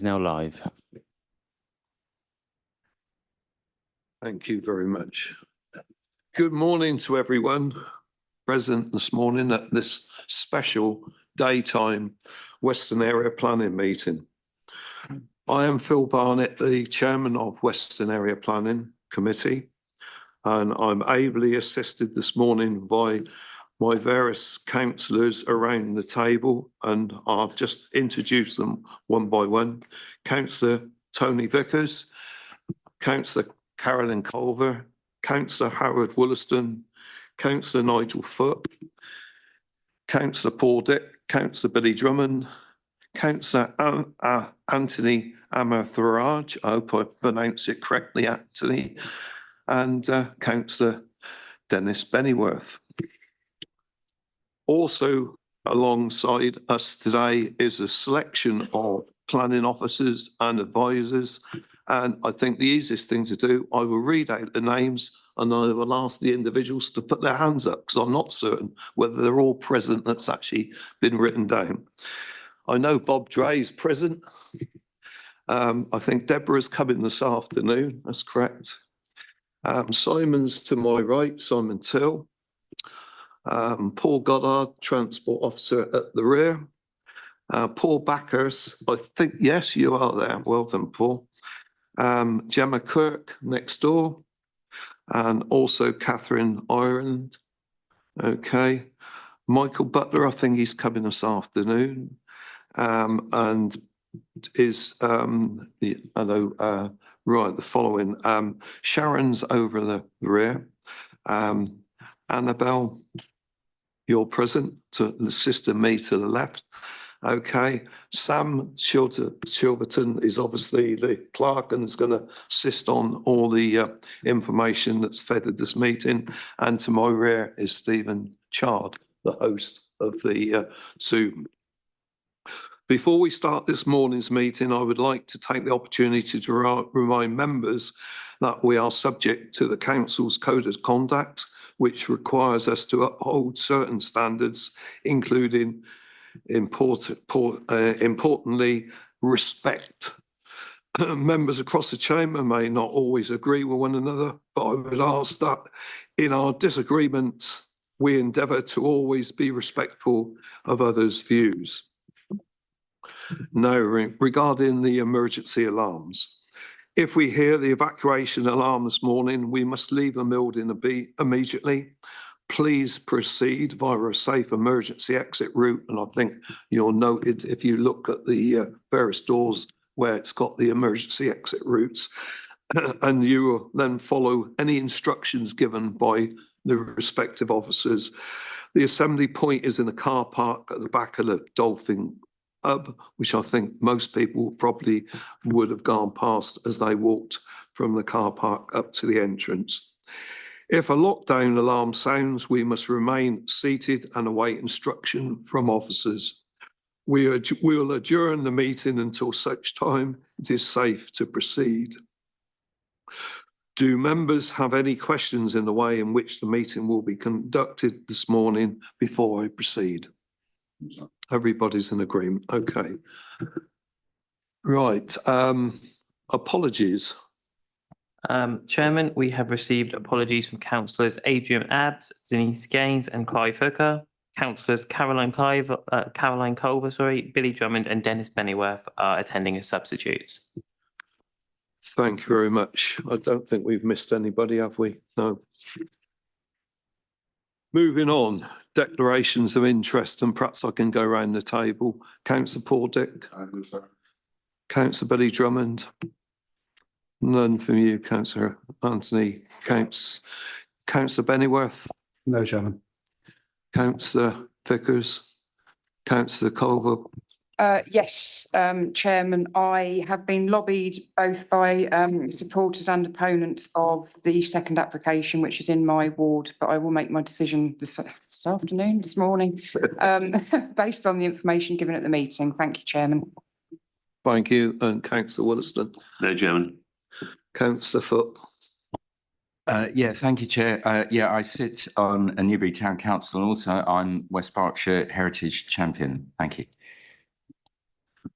Now live. Thank you very much. Good morning to everyone present this morning at this special daytime Western Area Planning meeting. I am Phil Barnett, the chairman of Western Area Planning Committee, and I'm ably assisted this morning by my various councillors around the table, and I'll just introduce them one by one. Councillor Tony Vickers, Councillor Carolyn Culver, Councillor Howard Wollaston, Councillor Nigel Foote, Councillor Paul Dick, Councillor Billy Drummond, Councillor Anthony Amatharaj, I hope I've pronounced it correctly, Anthony, and Councillor Dennis Bennyworth. Also alongside us today is a selection of planning officers and advisors. And I think the easiest thing to do, I will read out the names and I will ask the individuals to put their hands up because I'm not certain whether they're all present. That's actually been written down. I know Bob Dre is present. I think Deborah's coming this afternoon. That's correct. Simon's to my right, Simon Till. Paul Goddard, Transport Officer at the rear. Paul Backers, I think, yes, you are there. Well done, Paul. Gemma Kirk next door. And also Catherine Ireland. Okay. Michael Butler, I think he's coming this afternoon. And is, the following. Sharon's over the rear. Annabelle, you're present to assist me to the left. Okay, Sam Chilverton is obviously the clerk and is going to assist on all the information that's fed at this meeting. And to my rear is Stephen Chard, the host of the Zoom. Before we start this morning's meeting, I would like to take the opportunity to remind members that we are subject to the Council's Code of Conduct, which requires us to uphold certain standards, including importantly, respect. Members across the chamber may not always agree with one another, but I would ask that in our disagreements, we endeavour to always be respectful of others' views. Now, regarding the emergency alarms, if we hear the evacuation alarm this morning, we must leave the building immediately. Please proceed via a safe emergency exit route. And I think you'll note it if you look at the various doors where it's got the emergency exit routes. And you will then follow any instructions given by the respective officers. The assembly point is in a car park at the back of the Dolphin Hub, which I think most people probably would have gone past as they walked from the car park up to the entrance. If a lockdown alarm sounds, we must remain seated and await instruction from officers. We will adjourn the meeting until such time it is safe to proceed. Do members have any questions in the way in which the meeting will be conducted this morning before I proceed? Everybody's in agreement. Okay. Right. Apologies. Chairman, we have received apologies from councillors Adrian Abbs, Denise Gaines and Clive Hooker. Councillors Caroline Culver, Billy Drummond and Dennis Bennyworth are attending as substitutes. Thank you very much. I don't think we've missed anybody, have we? No. Moving on, declarations of interest, and perhaps I can go around the table. Councillor Paul Dick. Councillor Billy Drummond. None from you, Councillor Anthony. Councillor Bennyworth. No, Chairman. Councillor Vickers. Councillor Culver. Yes, Chairman, I have been lobbied both by supporters and opponents of the second application, which is in my ward, but I will make my decision this morning, based on the information given at the meeting. Thank you, Chairman. Thank you. And Councillor Wollaston. No, Chairman. Councillor Foote. Yeah, thank you, Chair. I sit on a Newbury Town Council and also I'm West Berkshire Heritage Champion. Thank you.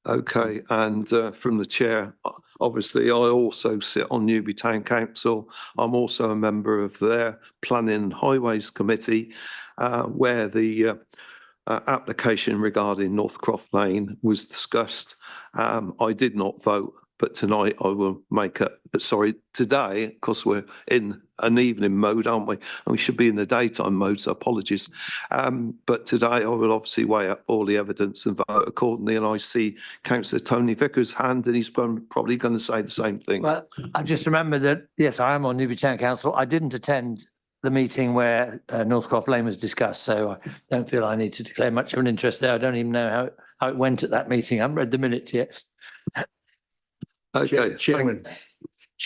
Okay, and from the chair, obviously, I also sit on Newbury Town Council. I'm also a member of their Planning and Highways Committee, where the application regarding Northcroft Lane was discussed. I did not vote, but tonight I will make a, sorry, today, because we're in an evening mode, aren't we? And we should be in the daytime mode, so apologies. But today I will obviously weigh up all the evidence and vote accordingly. And I see Councillor Tony Vickers' hand, and he's probably going to say the same thing. Well, I just remembered that, yes, I am on Newbury Town Council. I didn't attend the meeting where Northcroft Lane was discussed, so I don't feel I need to declare much of an interest there. I don't even know how it went at that meeting. I haven't read the minutes yet. Okay, Chairman,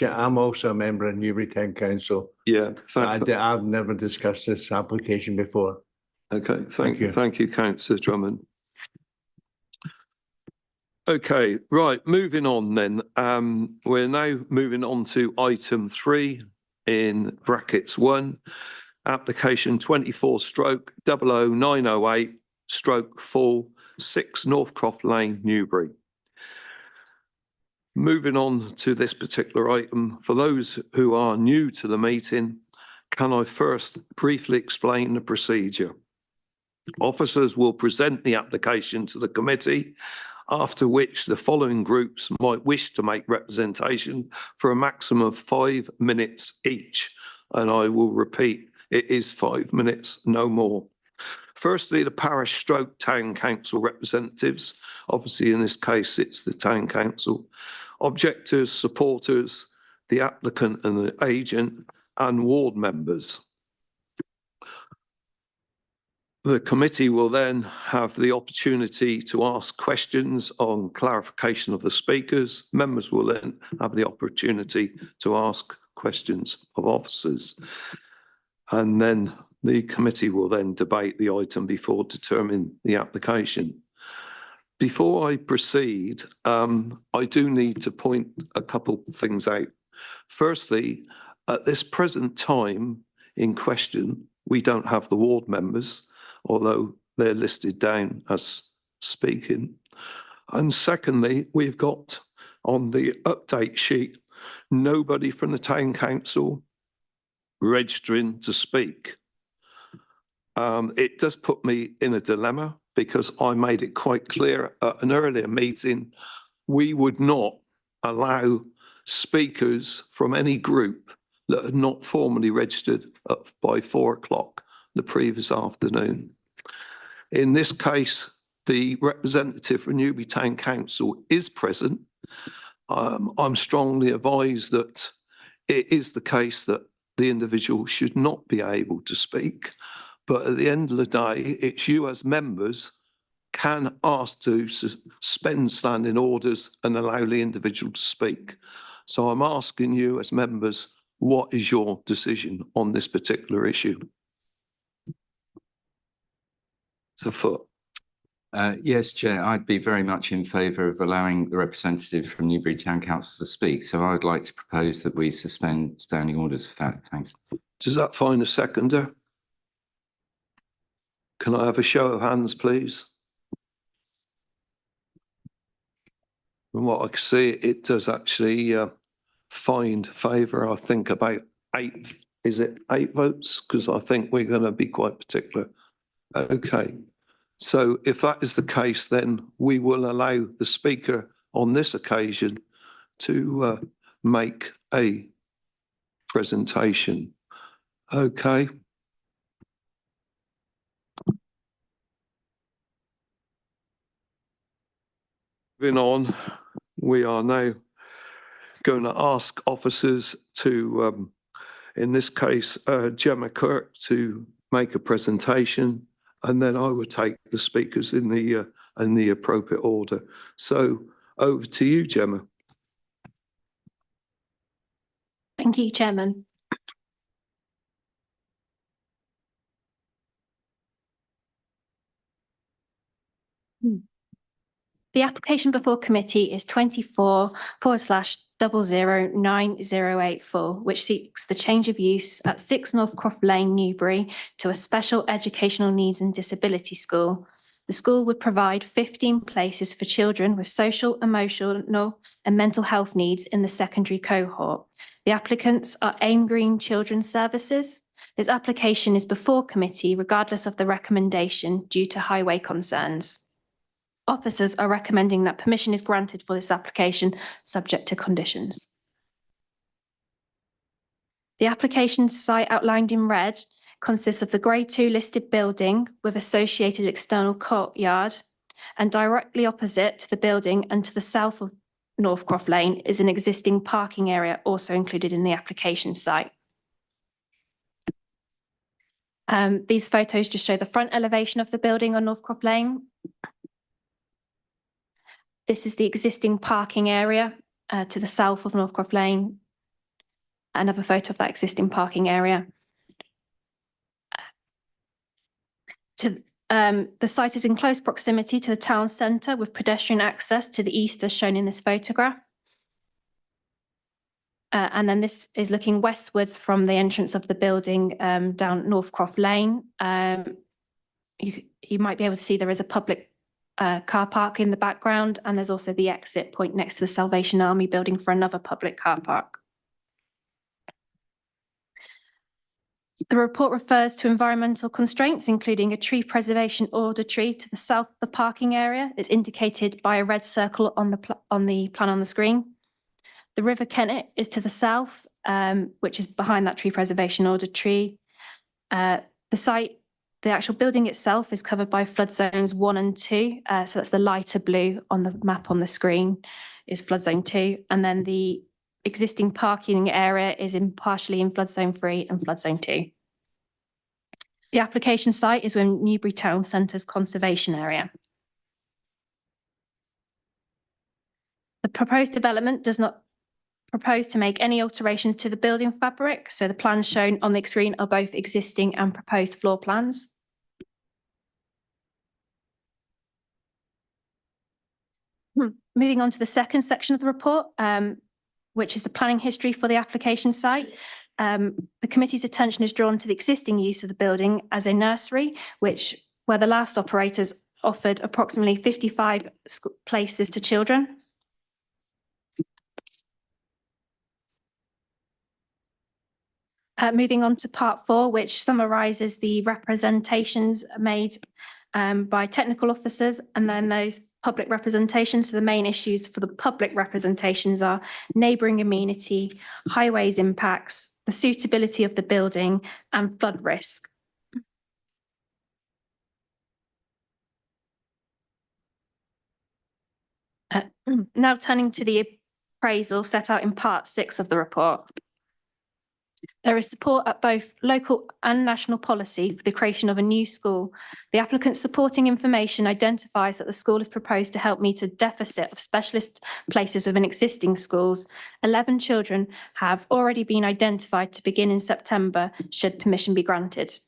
I'm also a member of Newbury Town Council. yeah, I've never discussed this application before. okay, Thank you. Thank you, Councillor Drummond. Okay, right, moving on then. We're now moving on to item 3 in brackets 1, application 24/00908/4 6 Northcroft Lane, Newbury. Moving on to this particular item, for those who are new to the meeting, can I first briefly explain the procedure? Officers will present the application to the committee, after which the following groups might wish to make representation for a maximum of 5 minutes each. And I will repeat, it is 5 minutes, no more. Firstly, the parish stroke town council representatives, obviously in this case, it's the town council, objectors, supporters, the applicant and the agent, and ward members. The committee will then have the opportunity to ask questions on clarification of the speakers. Members will then have the opportunity to ask questions of officers. And then the committee will then debate the item before determining the application. Before I proceed, I do need to point a couple of things out. Firstly, at this present time in question, we don't have the ward members, although they're listed down as speaking. And secondly, we've got on the update sheet, nobody from the town council registering to speak. It does put me in a dilemma because I made it quite clear at an earlier meeting, we would not allow speakers from any group that had not formally registered by 4 o'clock the previous afternoon. In this case, the representative from Newbury Town Council is present. I'm strongly advised that it is the case that the individual should not be able to speak. But at the end of the day, it's you as members can ask to suspend standing orders and allow the individual to speak. So I'm asking you as members, what is your decision on this particular issue? So Foot. Yes, Chair, I'd be very much in favour of allowing the representative from Newbury Town Council to speak. So I would like to propose that we suspend standing orders for that. Thanks. Does that find a seconder? Can I have a show of hands, please? From what I can see, it does actually find favour. I think about 8, is it 8 votes? Because I think we're going to be quite particular. Okay. So if that is the case, then we will allow the speaker on this occasion to make a presentation. Okay. Moving on, we are now going to ask officers to, in this case, Gemma Kirk to make a presentation, and then I would take the speakers in the appropriate order. So over to you, Gemma. Thank you, Chairman. The application before committee is 24/009084, which seeks the change of use at 6 Northcroft Lane, Newbury, to a special educational needs and disability school. The school would provide 15 places for children with social, emotional and mental health needs in the secondary cohort. The applicants are Aim Green Children's Services. This application is before committee regardless of the recommendation due to highway concerns. Officers are recommending that permission is granted for this application subject to conditions. The application site outlined in red consists of the Grade 2 listed building with associated external courtyard, and directly opposite to the building and to the south of Northcroft Lane is an existing parking area also included in the application site. These photos just show the front elevation of the building on Northcroft Lane. This is the existing parking area to the south of Northcroft Lane. Another photo of that existing parking area. The site is in close proximity to the town centre with pedestrian access to the east as shown in this photograph. And then this is looking westwards from the entrance of the building down Northcroft Lane. You might be able to see there is a public car park in the background, and there's also the exit point next to the Salvation Army building for another public car park. The report refers to environmental constraints, including a tree preservation order tree to the south of the parking area. It's indicated by a red circle on the plan on the screen. The River Kennet is to the south, which is behind that tree preservation order tree. The site, the actual building itself is covered by flood zones 1 and 2. So that's the lighter blue on the map on the screen is flood zone 2. And then the existing parking area is partially in flood zone 3 and flood zone 2. The application site is within Newbury Town Centre's conservation area. The proposed development does not propose to make any alterations to the building fabric, so the plans shown on the screen are both existing and proposed floor plans. Moving on to the second section of the report, which is the planning history for the application site. The committee's attention is drawn to the existing use of the building as a nursery, where the last operators offered approximately 55 places to children. Moving on to part 4, which summarises the representations made by technical officers and then those public representations. So the main issues for the public representations are neighbouring amenity, highways impacts, the suitability of the building and flood risk. Now turning to the appraisal set out in part 6 of the report. There is support at both local and national policy for the creation of a new school. The applicant's supporting information identifies that the school is proposed to help meet a deficit of specialist places within existing schools. 11 children have already been identified to begin in September, should permission be granted.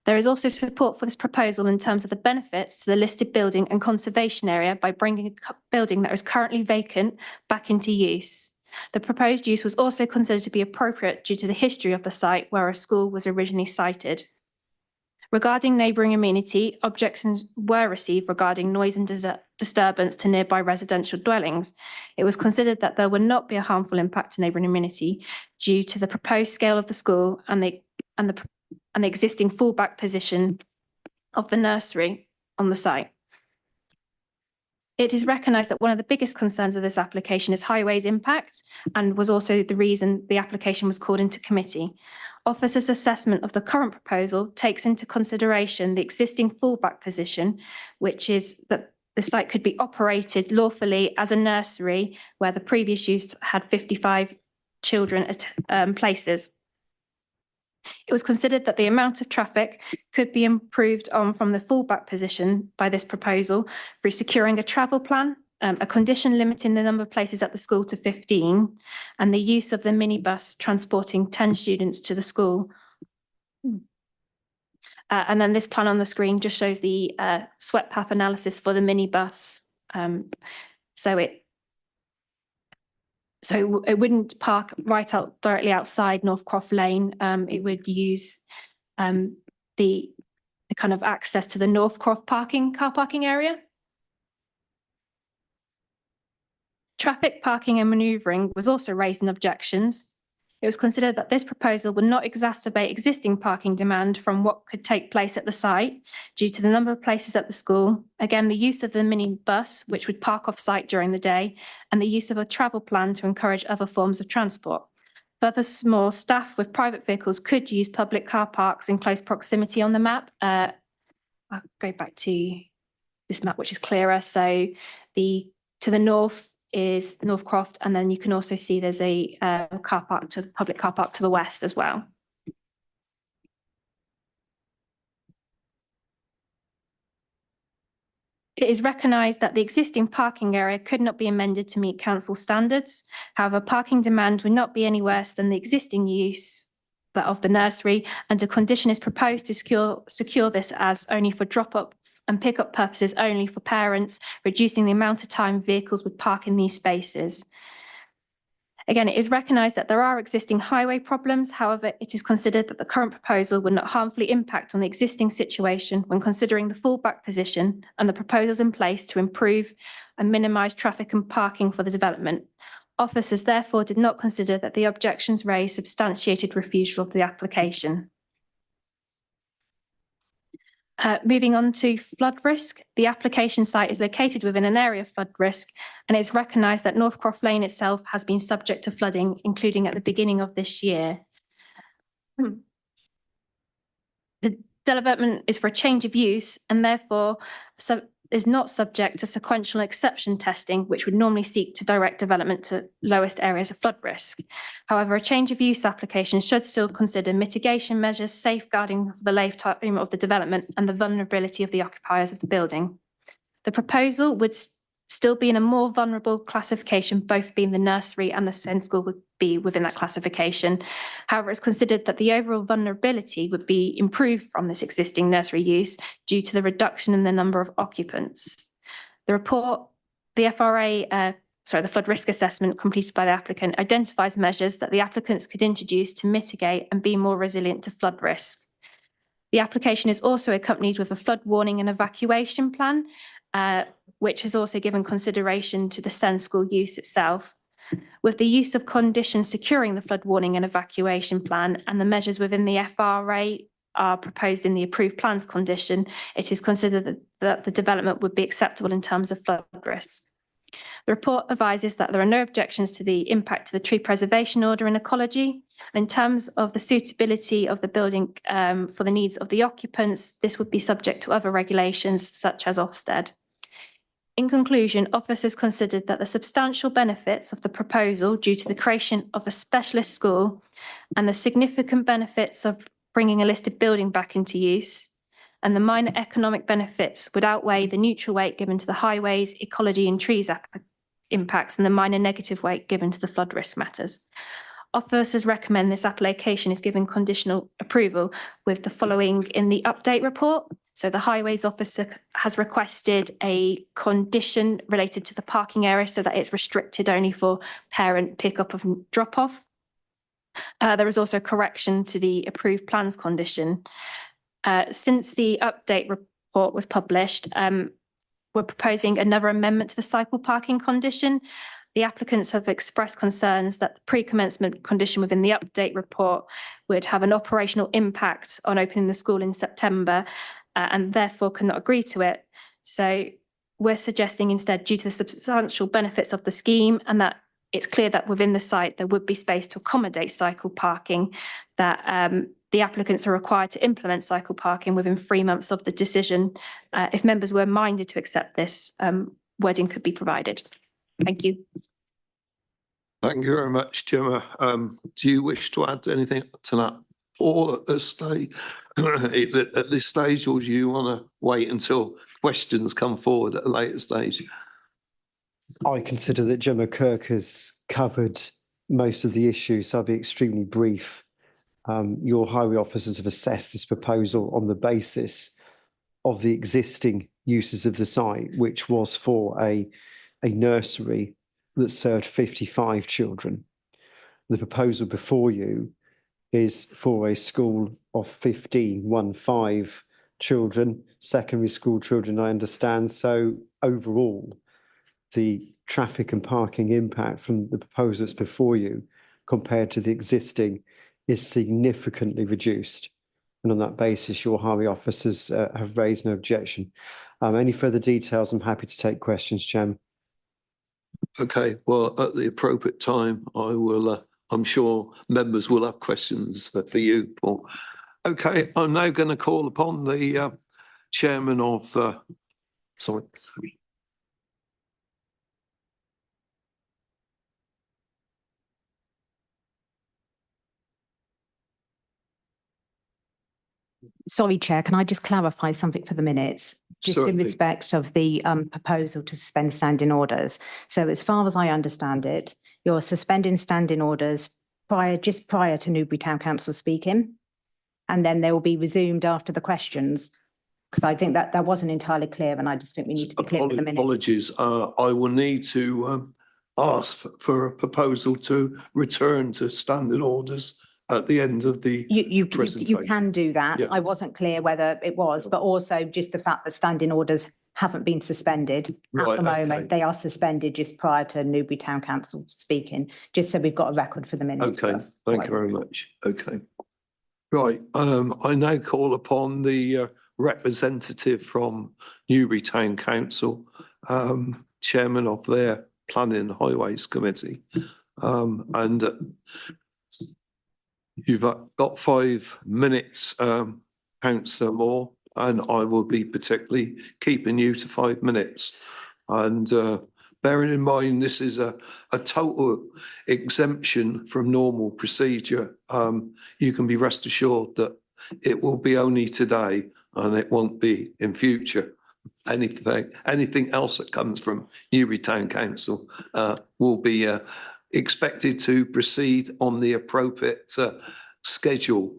There is also support for this proposal in terms of the benefits to the listed building and conservation area by bringing a building that is currently vacant back into use. The proposed use was also considered to be appropriate due to the history of the site where a school was originally sited. Regarding neighbouring amenity, objections were received regarding noise and disturbance to nearby residential dwellings. It was considered that there would not be a harmful impact to neighbouring amenity due to the proposed scale of the school and the existing fallback position of the nursery on the site. It is recognised that one of the biggest concerns of this application is highways impact, and was also the reason the application was called into committee. Officers' assessment of the current proposal takes into consideration the existing fallback position, which is that the site could be operated lawfully as a nursery where the previous use had 55 children places. It was considered that the amount of traffic could be improved on from the fallback position by this proposal through securing a travel plan, a condition limiting the number of places at the school to 15, and the use of the minibus transporting 10 students to the school. And then this plan on the screen just shows the swept path analysis for the minibus. So it wouldn't park right out directly outside Northcroft Lane. It would use the the kind of access to the Northcroft car parking area. Traffic, parking and manoeuvring was also raised in objections. It was considered that this proposal would not exacerbate existing parking demand from what could take place at the site due to the number of places at the school. Again, the use of the minibus, which would park off-site during the day, and the use of a travel plan to encourage other forms of transport. Furthermore, staff with private vehicles could use public car parks in close proximity on the map. I'll go back to this map, which is clearer. So to the north is Northcroft, and then you can also see there's a public car park to the west as well. It is recognised that the existing parking area could not be amended to meet council standards. However, parking demand would not be any worse than the existing use of the nursery, and a condition is proposed to secure this as only for drop-up and pick-up purposes only for parents, reducing the amount of time vehicles would park in these spaces. Again, it is recognised that there are existing highway problems. However, it is considered that the current proposal would not harmfully impact on the existing situation when considering the fallback position and the proposals in place to improve and minimise traffic and parking for the development. Officers therefore did not consider that the objections raised substantiated refusal of the application. Moving on to flood risk, the application site is located within an area of flood risk, and it's recognised that Northcroft Lane itself has been subject to flooding, including at the beginning of this year. The development is for a change of use and therefore is not subject to sequential exception testing, which would normally seek to direct development to lowest areas of flood risk. However, a change of use application should still consider mitigation measures, safeguarding the lifetime of the development and the vulnerability of the occupiers of the building. The proposal would still be in a more vulnerable classification, both being the nursery and the SEND school would be within that classification. However, it's considered that the overall vulnerability would be improved from this existing nursery use due to the reduction in the number of occupants. The report, the the flood risk assessment completed by the applicant identifies measures that the applicants could introduce to mitigate and be more resilient to flood risk. The application is also accompanied with a flood warning and evacuation plan, which has also given consideration to the SEND school use itself. With the use of conditions securing the flood warning and evacuation plan and the measures within the FRA are proposed in the approved plans condition, it is considered that the development would be acceptable in terms of flood risk. The report advises that there are no objections to the impact to the tree preservation order and ecology. In terms of the suitability of the building for the needs of the occupants, this would be subject to other regulations such as Ofsted. In conclusion, officers considered that the substantial benefits of the proposal due to the creation of a specialist school and the significant benefits of bringing a listed building back into use and the minor economic benefits would outweigh the neutral weight given to the highways, ecology and trees impacts and the minor negative weight given to the flood risk matters. Officers recommend this application is given conditional approval with the following in the update report. So the highways officer has requested a condition related to the parking area so that it's restricted only for parent pickup of drop off. There is also correction to the approved plans condition. Since the update report was published, we're proposing another amendment to the cycle parking condition. The applicants have expressed concerns that the pre-commencement condition within the update report would have an operational impact on opening the school in September and therefore cannot agree to it. So we're suggesting instead, due to the substantial benefits of the scheme and that it's clear that within the site there would be space to accommodate cycle parking, that the applicants are required to implement cycle parking within 3 months of the decision. If members were minded to accept this, wording could be provided. Thank you. Thank you very much, Gemma. Do you wish to add anything to that? Or at this stage, or do you want to wait until questions come forward at a later stage? I consider that Gemma Kirk has covered most of the issues, so I'll be extremely brief. Your highway officers have assessed this proposal on the basis of the existing uses of the site, which was for a nursery that served 55 children. The proposal before you is for a school of 15 children, secondary school children, I understand. So overall, the traffic and parking impact from the proposals before you compared to the existing is significantly reduced. And on that basis, your highway officers have raised no objection. Any further details? I'm happy to take questions, Chairman. Okay, well, at the appropriate time, I will, I'm sure members will have questions for you, Paul. Okay, I'm now going to call upon the chairman of, sorry. Sorry, Chair, can I just clarify something for the minutes? Just in Certainly. respect of the proposal to suspend standing orders. So as far as I understand it, you're suspending standing orders just prior to Newbury Town Council speaking, and then they will be resumed after the questions. Because I think that wasn't entirely clear, and I just think we need to be clear with the minutes. Apologies, I will need to ask for a proposal to return to standing orders at the end of the You presentation. can do that. Yeah. I wasn't clear whether it was, but also just the fact that standing orders haven't been suspended at Right, the moment. okay. They are suspended just prior to Newbury Town Council speaking, just so we've got a record for the minutes. Okay, That's thank what you very much. Okay. Right, I now call upon the representative from Newbury Town Council, chairman of their Planning and Highways Committee. And you've got 5 minutes, Councillor Moore, and I will be particularly keeping you to 5 minutes. And bearing in mind, this is a total exemption from normal procedure. You can be rest assured that it will be only today and it won't be in future. Anything else that comes from Newbury Town Council will be expected to proceed on the appropriate schedule.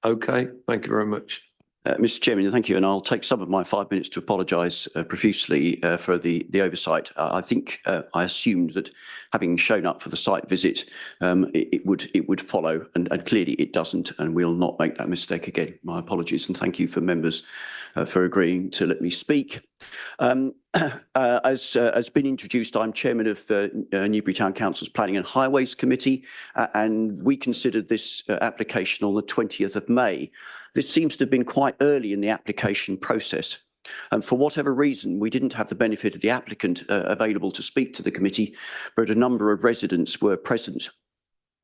Okay, thank you very much. Mr. Chairman, thank you. And I'll take some of my 5 minutes to apologise profusely for the oversight. I think I assumed that having shown up for the site visit, it would follow, and clearly it doesn't, and we'll not make that mistake again. My apologies, and thank you for members for agreeing to let me speak. As been introduced, I'm chairman of Newbury Town Council's Planning and Highways Committee, and we considered this application on the 20th of May. This seems to have been quite early in the application process. And for whatever reason, we didn't have the benefit of the applicant available to speak to the committee, but a number of residents were present.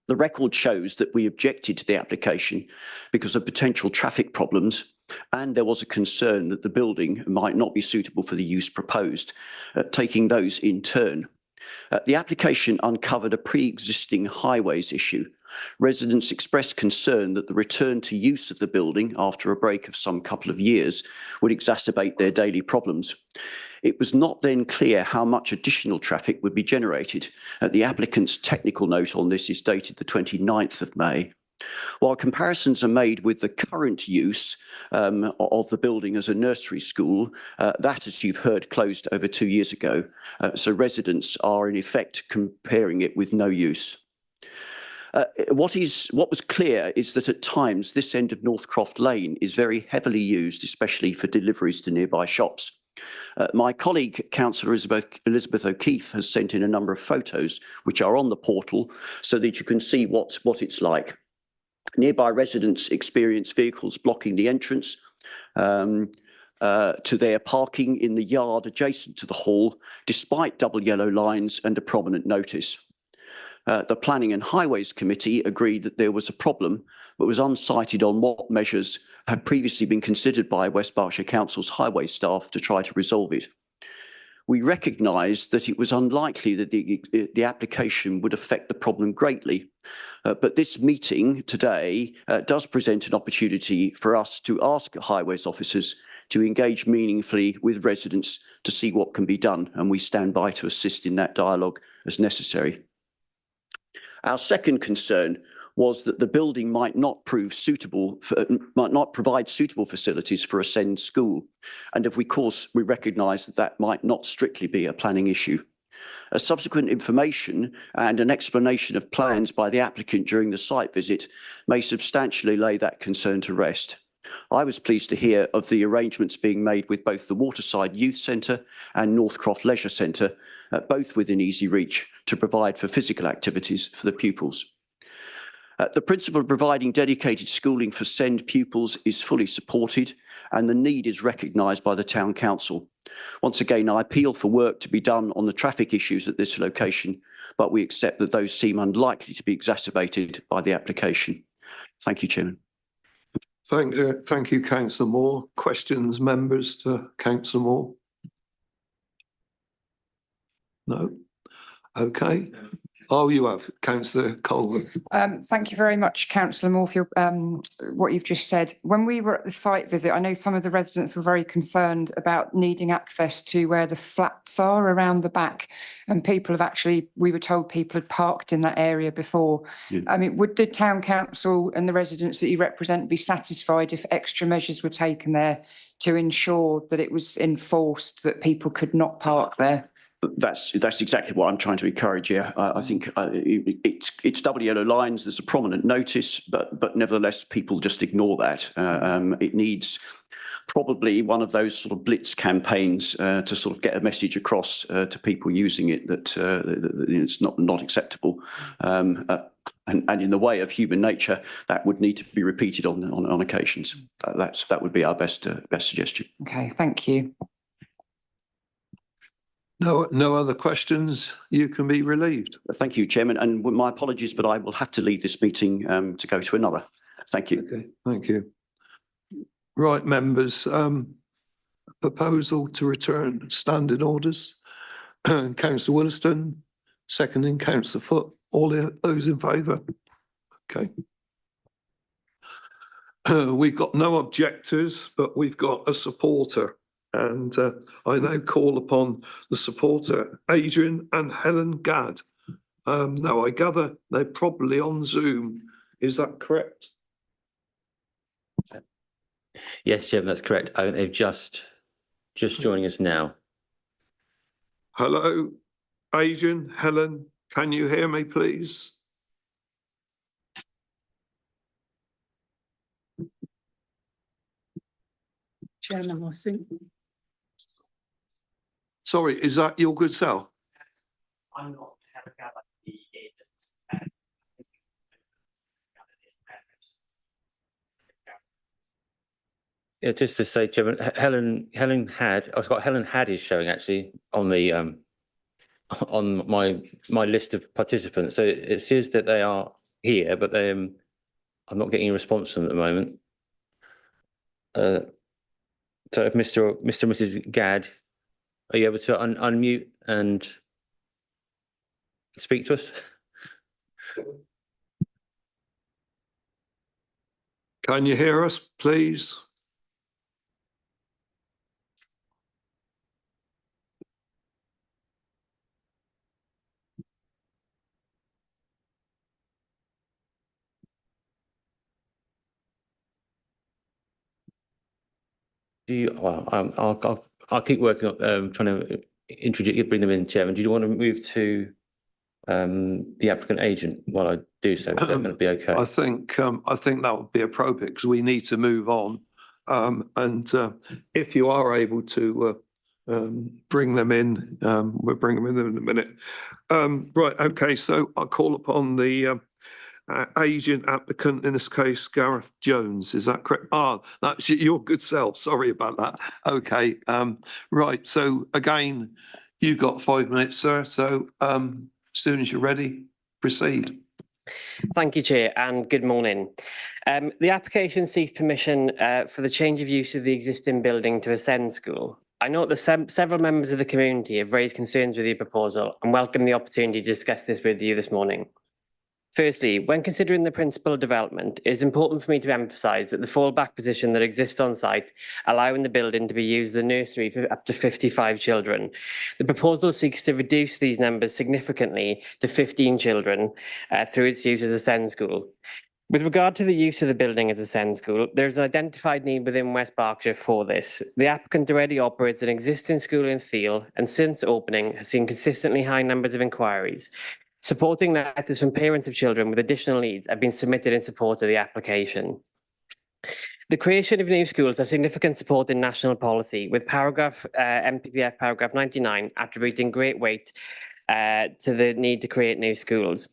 The record shows that we objected to the application because of potential traffic problems, and there was a concern that the building might not be suitable for the use proposed, taking those in turn. The application uncovered a pre-existing highways issue. Residents expressed concern that the return to use of the building after a break of some couple of years would exacerbate their daily problems. It was not then clear how much additional traffic would be generated. The applicant's technical note on this is dated the 29th of May. While comparisons are made with the current use of the building as a nursery school, that, as you've heard, closed over 2 years ago. So residents are in effect comparing it with no use. What was clear is that at times this end of Northcroft Lane is very heavily used, especially for deliveries to nearby shops. My colleague, Councillor Elizabeth O'Keefe, has sent in a number of photos which are on the portal so that you can see what it's like. Nearby residents experience vehicles blocking the entrance to their parking in the yard adjacent to the hall, despite double yellow lines and a prominent notice. The Planning and Highways Committee agreed that there was a problem, but was unsighted on what measures had previously been considered by West Berkshire Council's highway staff to try to resolve it. We recognised that it was unlikely that the application would affect the problem greatly, but this meeting today does present an opportunity for us to ask highways officers to engage meaningfully with residents to see what can be done, and we stand by to assist in that dialogue as necessary. Our second concern was that the building might not provide suitable facilities for Ascend School, and of course we recognise that might not strictly be a planning issue. A subsequent information and an explanation of plans by the applicant during the site visit may substantially lay that concern to rest. I was pleased to hear of the arrangements being made with both the Waterside Youth Centre and Northcroft Leisure Centre, both within easy reach, to provide for physical activities for the pupils. The principle of providing dedicated schooling for SEND pupils is fully supported, and the need is recognised by the Town Council. Once again, I appeal for work to be done on the traffic issues at this location, but we accept that those seem unlikely to be exacerbated by the application. Thank you, Chairman. Thank you, Councillor Moore. Questions, members, to Councillor Moore? No? Okay. Oh, you have, Councillor Colvin. Thank you very much, Councillor Moore, for your, what you've just said. When we were at the site visit, I know some of the residents were very concerned about needing access to where the flats are around the back. And people have actually, we were told people had parked in that area before. Yeah. I mean, would the Town Council and the residents that you represent be satisfied if extra measures were taken there to ensure that it was enforced that people could not park there? That's exactly what I'm trying to encourage here. I think it's double yellow lines. There's a prominent notice, but nevertheless, people just ignore that. It needs probably one of those sort of blitz campaigns to sort of get a message across to people using it that it's not acceptable. And in the way of human nature, that would need to be repeated on occasions. That would be our best suggestion. Okay, thank you. No other questions. You can be relieved. Thank you, Chairman, and my apologies, but I will have to leave this meeting to go to another. Thank you. Okay, thank you. Right, members, proposal to return standing orders. Councillor Williston, seconding Councillor Foot. All those in favour? Okay. We've got no objectors, but we've got a supporter. And I now call upon the supporter, Adrian and Helen Gadd. Now, I gather they're probably on Zoom. Is that correct? Yes, Chairman, that's correct. I think they've just joining us now. Hello, Adrian, Helen, can you hear me, please? Chairman, I think. Sorry, is that your good self? I'm not the agent. Yeah, just to say, Chairman, Helen Had is showing actually on the on my list of participants. So it says that they are here, but they I'm not getting a response from them at the moment. So if Mr. and Mrs. Gadd, are you able to unmute and speak to us? Can you hear us, please? Do you? Well, I'll keep working on trying to bring them in, Chairman. Do you want to move to the applicant agent while I do so? Is that going to be okay? I think that would be appropriate because we need to move on. And if you are able to bring them in, we'll bring them in a minute. Right, okay, so I'll call upon the agent applicant, in this case, Gareth Jones. Is that correct? Ah, that's your good self. Sorry about that. Okay, right. So again, you've got 5 minutes, sir. So as soon as you're ready, proceed. Thank you, Chair, and good morning. The application seeks permission for the change of use of the existing building to a SEND school. I note that several members of the community have raised concerns with the proposal and welcome the opportunity to discuss this with you this morning. Firstly, when considering the principal development, it is important for me to emphasise that the fallback position that exists on site, allowing the building to be used as a nursery for up to 55 children. The proposal seeks to reduce these numbers significantly to 15 children through its use as a SEND school. With regard to the use of the building as a SEND school, there is an identified need within West Berkshire for this. The applicant already operates an existing school in Thiel and since opening has seen consistently high numbers of inquiries. Supporting letters from parents of children with additional needs have been submitted in support of the application. The creation of new schools has significant support in national policy, with MPPF paragraph 99 attributing great weight to the need to create new schools.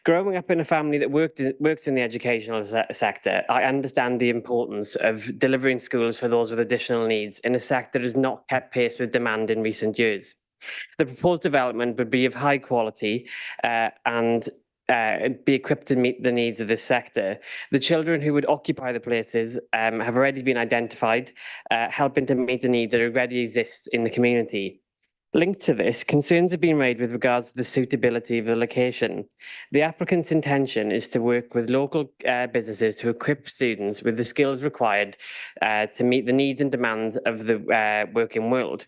Growing up in a family that works in the educational sector, I understand the importance of delivering schools for those with additional needs in a sector that has not kept pace with demand in recent years. The proposed development would be of high quality and be equipped to meet the needs of this sector. The children who would occupy the places have already been identified, helping to meet the need that already exists in the community. Linked to this, concerns have been raised with regards to the suitability of the location. The applicant's intention is to work with local businesses to equip students with the skills required to meet the needs and demands of the working world.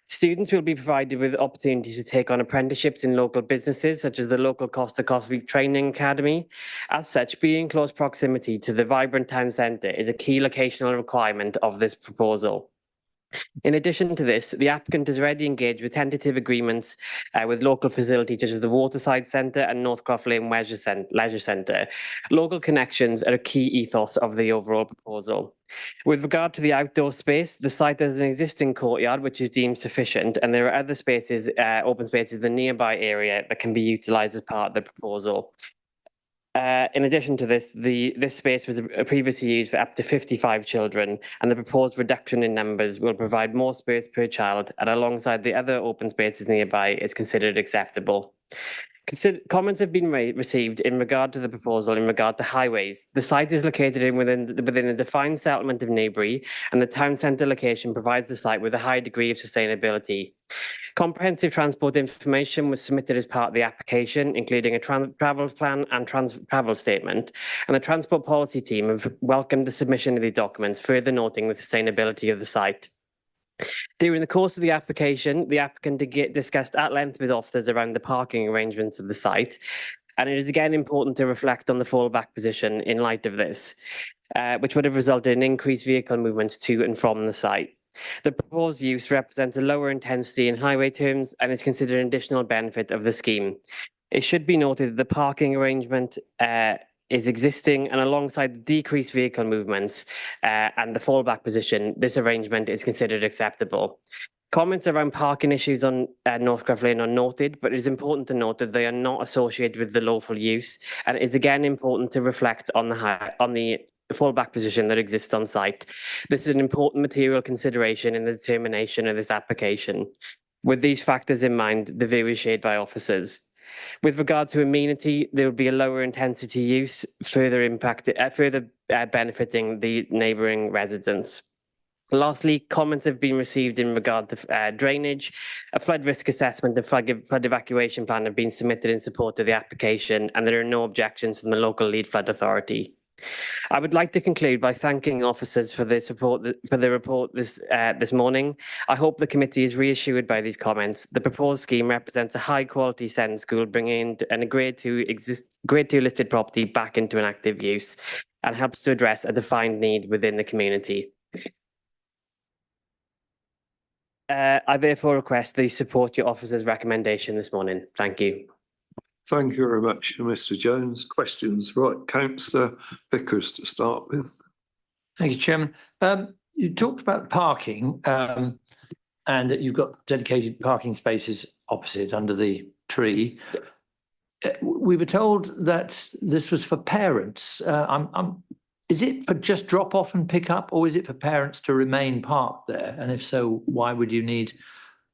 Students will be provided with opportunities to take on apprenticeships in local businesses, such as the local Costa Coffee Training Academy. As such, being in close proximity to the vibrant town centre is a key locational requirement of this proposal. In addition to this, the applicant has already engaged with tentative agreements with local facilities such as the Waterside Centre and Northcroft Lane Leisure Centre. Local connections are a key ethos of the overall proposal. With regard to the outdoor space, the site has an existing courtyard which is deemed sufficient, and there are other spaces, open spaces in the nearby area that can be utilised as part of the proposal. In addition to this, this space was previously used for up to 55 children, and the proposed reduction in numbers will provide more space per child, and alongside the other open spaces nearby is considered acceptable. Comments have been received in regard to the proposal in regard to highways. The site is located within a defined settlement of Newbury, and the town centre location provides the site with a high degree of sustainability. Comprehensive transport information was submitted as part of the application, including a travel plan and travel statement, and the transport policy team have welcomed the submission of the documents, further noting the sustainability of the site. During the course of the application, the applicant discussed at length with officers around the parking arrangements of the site, and it is again important to reflect on the fallback position in light of this, which would have resulted in increased vehicle movements to and from the site. The proposed use represents a lower intensity in highway terms and is considered an additional benefit of the scheme. It should be noted that the parking arrangement is existing, and alongside the decreased vehicle movements and the fallback position, this arrangement is considered acceptable. Comments around parking issues on Northcroft Lane are noted, but it is important to note that they are not associated with the lawful use, and it is again important to reflect on the fallback position that exists on site. This is an important material consideration in the determination of this application. With these factors in mind, the view is shared by officers. With regard to amenity, there will be a lower intensity use, further benefiting the neighbouring residents. Lastly, comments have been received in regard to drainage. A flood risk assessment and flood evacuation plan have been submitted in support of the application, and there are no objections from the local lead flood authority. I would like to conclude by thanking officers for their support for the report this morning. I hope the committee is reassured by these comments. The proposed scheme represents a high-quality SEND school, bringing a Grade 2 listed property back into an active use, and helps to address a defined need within the community. I therefore request that you support your officer's recommendation this morning. Thank you. Thank you very much, Mr. Jones. Questions? Right, Councillor Vickers to start with. Thank you, Chairman. You talked about parking and that you've got dedicated parking spaces opposite under the tree. We were told that this was for parents. Is it for just drop off and pick up, or is it for parents to remain parked there? And if so, why would you need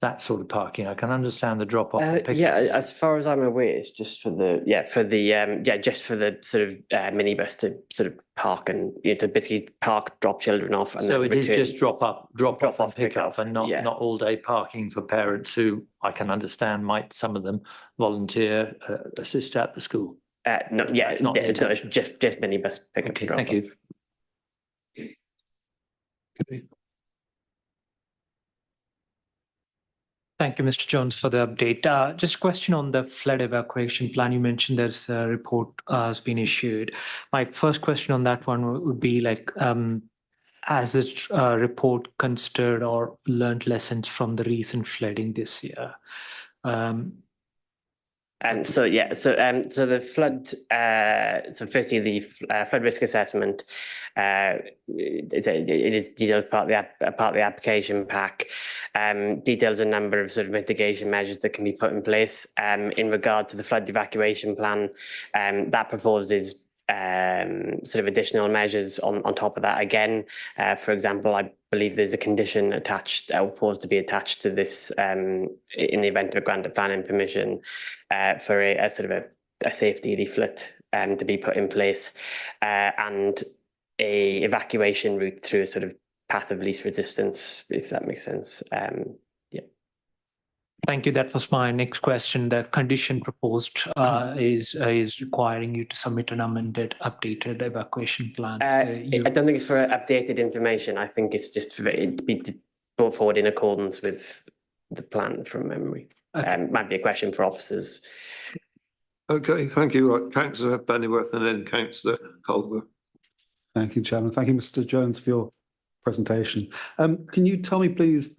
that sort of parking? I can understand the drop off. Yeah, as far as I'm aware, it's just for the just for the sort of minibus to sort of park and to basically park, drop children off, and so then it is return. just drop off, and pick up, and not all day parking for parents who I can understand might some of them volunteer assist at the school. No, yeah, it's just minibus pick up. Okay, thank you. Okay. Thank you, Mr. Jones, for the update. Just a question on the flood evacuation plan. You mentioned there's a report has been issued. My first question on that one would be like, has this report considered or learned lessons from the recent flooding this year? So the flood, so firstly, the flood risk assessment, it is detailed part of the application pack, details a number of sort of mitigation measures that can be put in place. In regard to the flood evacuation plan, that proposed is sort of additional measures on top of that. Again, for example, I believe there's a condition attached or proposed to be attached to this in the event of a grant of planning permission for a sort of a safety leaflet to be put in place and a evacuation route through a sort of path of least resistance, if that makes sense. Thank you. That was my next question. The condition proposed is requiring you to submit an amended, updated evacuation plan. I don't think it's for updated information. I think it's just for it to be brought forward in accordance with the plan from memory. Might be a question for officers. Okay, thank you. Right, Councillor Bennyworth and then Councillor Culver. Thank you, Chairman. Thank you, Mr. Jones, for your presentation. Can you tell me, please,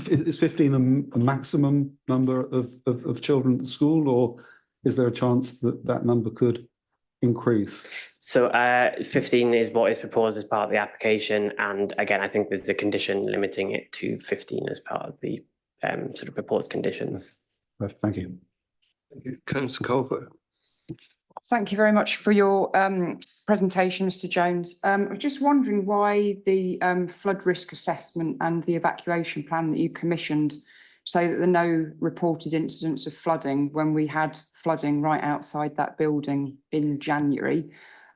is 15 a maximum number of children at the school, or is there a chance that that number could increase? So 15 is what is proposed as part of the application, and again, I think there's a condition limiting it to 15 as part of the sort of proposed conditions. Thank you. Thank you. Councillor Culver. Thank you very much for your presentation, Mr. Jones. I was just wondering why the flood risk assessment and the evacuation plan that you commissioned say that there are no reported incidents of flooding when we had flooding right outside that building in January.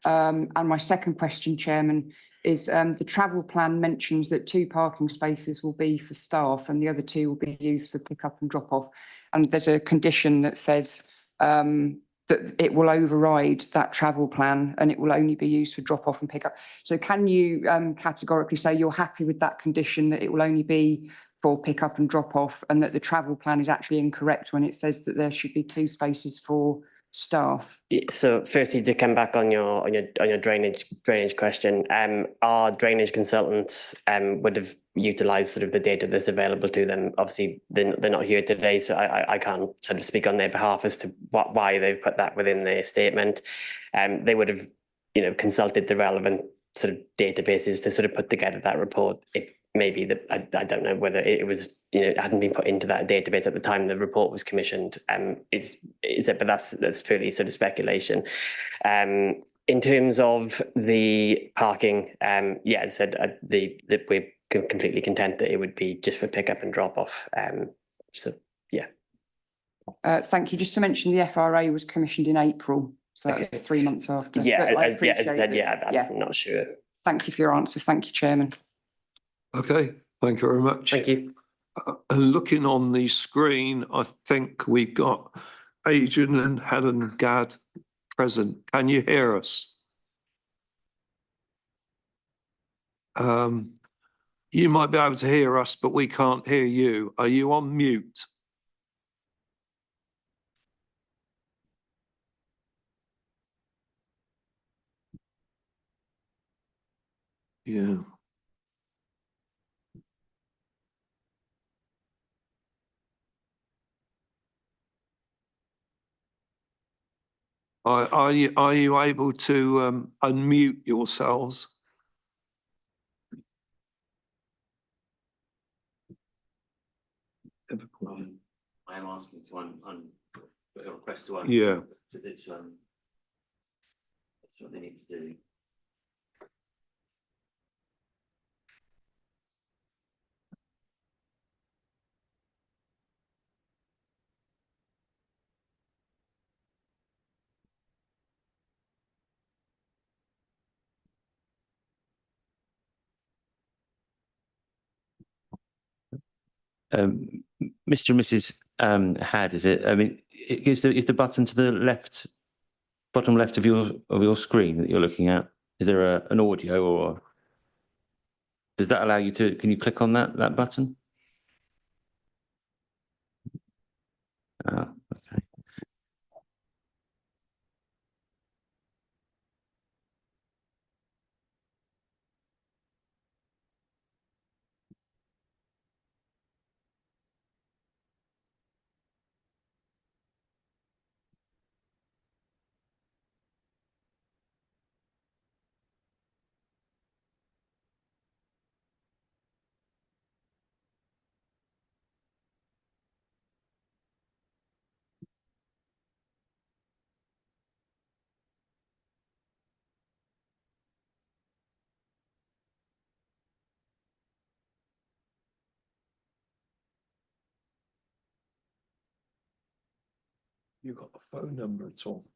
And my second question, Chairman, is the travel plan mentions that 2 parking spaces will be for staff and the other 2 will be used for pick up and drop off. And there's a condition that says that it will override that travel plan and it will only be used for drop off and pick up. So can you categorically say you're happy with that condition, that it will only be for pick up and drop off, and that the travel plan is actually incorrect when it says that there should be 2 spaces for staff? So firstly, to come back on your drainage question, our drainage consultants would have utilised sort of the data that's available to them. Obviously, they're not here today, so I can't sort of speak on their behalf as to why they've put that within their statement. They would have, consulted the relevant sort of databases to sort of put together that report. It may be that I don't know whether it was, it hadn't been put into that database at the time the report was commissioned. Is it? But that's purely sort of speculation. In terms of the parking, yeah, as I said, we're completely content that it would be just for pick up and drop off. So yeah. Thank you. Just to mention, the FRA was commissioned in April, so that was 3 months after. Yeah, as I said, Yeah. I'm not sure. Thank you for your answers. Thank you, Chairman. Okay, thank you very much. Thank you. Looking on the screen, I think we've got Adrian and Helen Gadd present. Can you hear us? You might be able to hear us, but we can't hear you. Are you on mute? Yeah. Are you able to unmute yourselves? I am asking to put a request to Yeah. So that's what they need to do. Mr. and Mrs. Had, is it? I mean, is the button to the left, bottom left of your screen that you're looking at? Is there an audio, or does that allow you to? Can you click on that button? Okay. You got a phone number at all?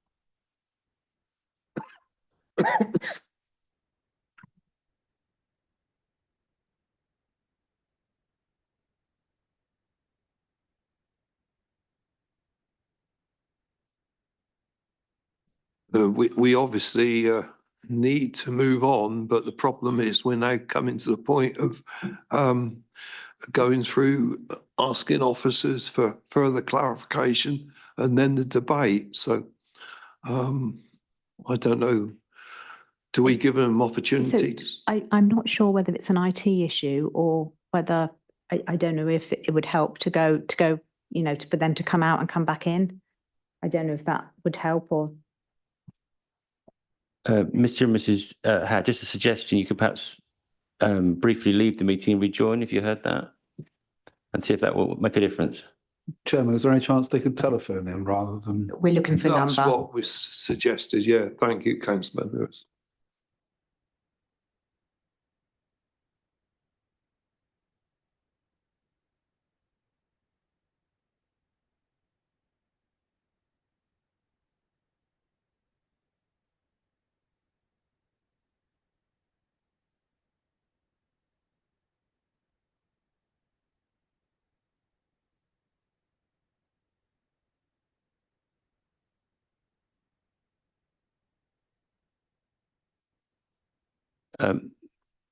We obviously need to move on, but the problem is we're now coming to the point of going through asking officers for further clarification and then the debate. So I don't know. Do we give them opportunities? I'm not sure whether it's an IT issue or whether, I don't know if it would help to go, you know, for them to come out and come back in. I don't know if that would help or. Mr. and Mrs. Had just a suggestion. You could perhaps briefly leave the meeting and rejoin if you heard that, and see if that will make a difference. Chairman, is there any chance they could telephone in rather than? We're looking for That's number. what was suggested. Yeah, thank you, Councillor Lewis.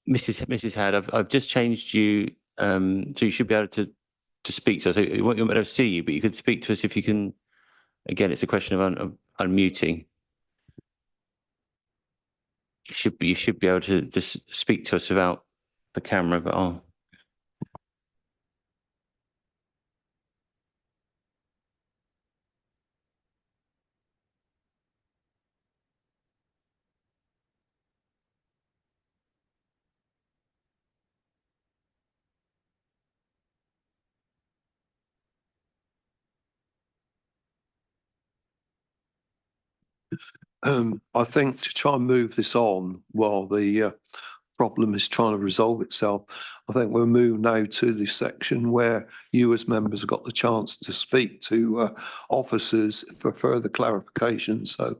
Mrs. Had, I've just changed you, so you should be able to speak to us. We won't be able to see you, but you could speak to us if you can. Again, it's a question of unmuting. You should be able to just speak to us without the camera, but I'll. I think to try and move this on while the problem is trying to resolve itself, I think we'll move now to the section where you as members have got the chance to speak to officers for further clarification. So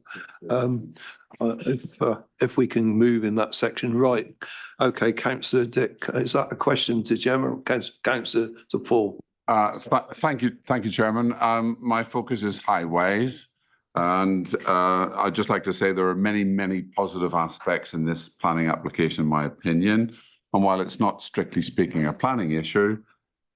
if we can move in that section, right. Okay, Councillor Dick, is that a question to Gemma or Councillor to Paul? Thank you, Chairman. My focus is highways. And I'd just like to say there are many, many positive aspects in this planning application, in my opinion. And while it's not strictly speaking a planning issue,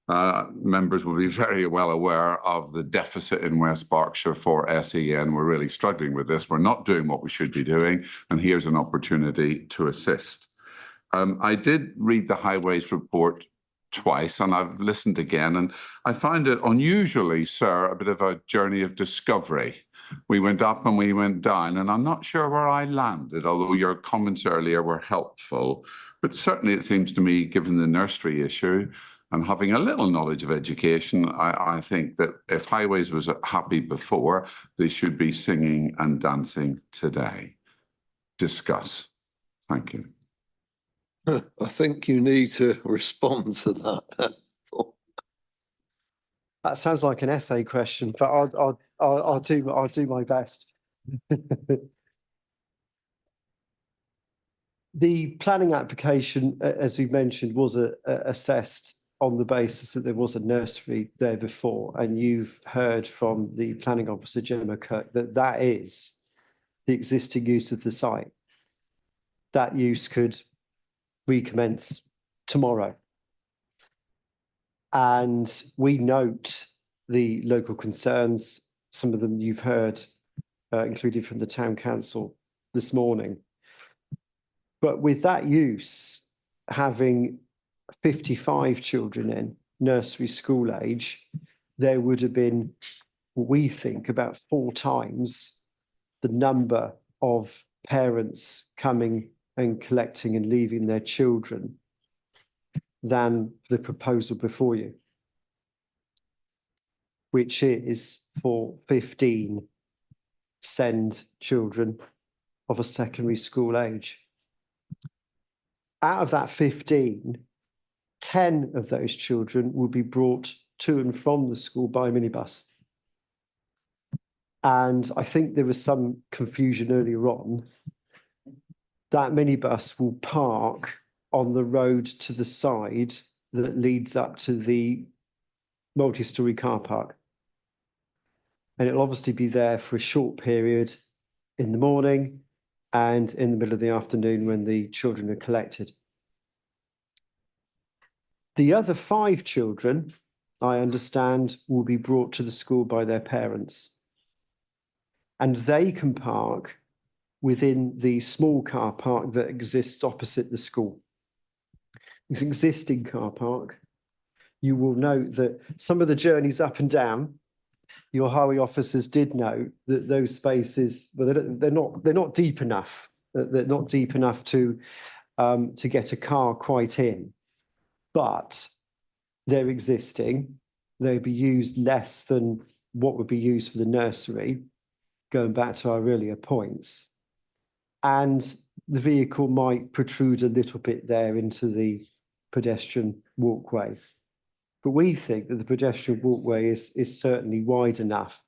members will be very well aware of the deficit in West Berkshire for SEN. We're really struggling with this. We're not doing what we should be doing. And here's an opportunity to assist. I did read the highways report twice and I've listened again. And I find it unusually, sir, a bit of a journey of discovery. We went up and we went down, and I'm not sure where I landed, although your comments earlier were helpful. But certainly it seems to me, given the nursery issue and having a little knowledge of education, I think that if highways was happy before, they should be singing and dancing today. Discuss. Thank you. I think you need to respond to that. That sounds like an essay question, but I'll do my best. The planning application, as we mentioned, was assessed on the basis that there was a nursery there before, and you've heard from the planning officer, Gemma Kirk, that that is the existing use of the site. That use could recommence tomorrow. And we note the local concerns, some of them you've heard, included from the town council this morning. But with that use, having 55 children in nursery school age, there would have been, we think, about 4 times the number of parents coming and collecting and leaving their children than the proposal before you, which is for 15 SEND children of a secondary school age. Out of that 15, 10 of those children will be brought to and from the school by minibus. And I think there was some confusion earlier on. That minibus will park on the road to the side that leads up to the multi-storey car park. And it'll obviously be there for a short period in the morning and in the middle of the afternoon when the children are collected. The other 5 children, I understand, will be brought to the school by their parents. And they can park within the small car park that exists opposite the school. This existing car park, you will note that some of the journeys up and down, your highway officers did note that those spaces, well, they're not deep enough. They're not deep enough to get a car quite in, but they're existing. They'd be used less than what would be used for the nursery, going back to our earlier points. And the vehicle might protrude a little bit there into the pedestrian walkway. But we think that the pedestrian walkway is certainly wide enough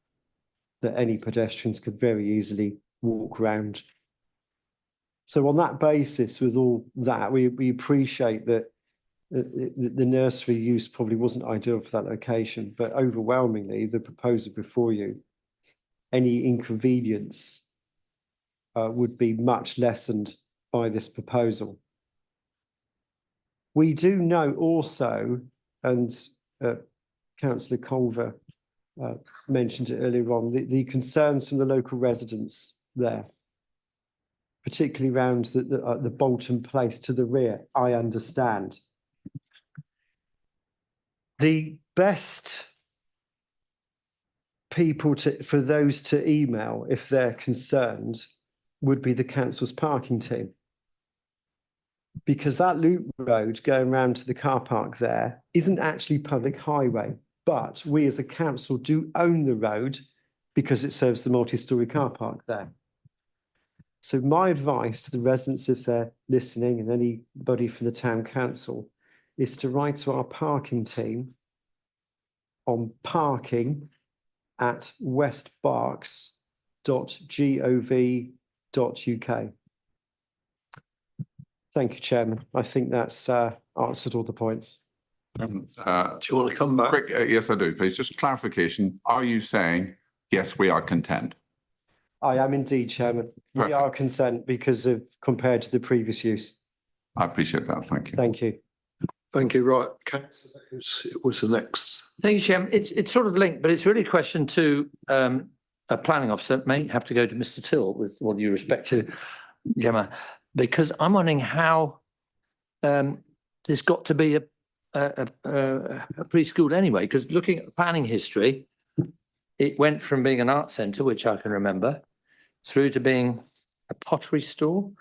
that any pedestrians could very easily walk round. So on that basis, with all that, we appreciate that the nursery use probably wasn't ideal for that location, but overwhelmingly, the proposal before you, any inconvenience would be much lessened by this proposal. We do know also, and Councillor Culver mentioned it earlier on, the concerns from the local residents there, particularly around the Bolton place to the rear, I understand. The best people for those to email if they're concerned would be the council's parking team. Because that loop road going round to the car park there isn't actually public highway, but we as a council do own the road because it serves the multi-storey car park there. So my advice to the residents, if they're listening, and anybody from the town council, is to write to our parking team on parking@westberks.gov.uk. Thank you, Chairman. I think that's answered all the points. Do you want to come back? Quick, yes, I do, please. Just clarification. Are you saying, yes, we are content? I am indeed, Chairman. Perfect. We are consent because of compared to the previous use. I appreciate that. Thank you. Thank you. Thank you. Right. Councillor, it was the next. Thank you, Chairman. It's sort of linked, but it's really a question to a planning officer. May have to go to Mr. Till with all due respect to Gemma, because I'm wondering how there's got to be a preschool anyway, because looking at the planning history, it went from being an art centre, which I can remember, through to being a pottery store,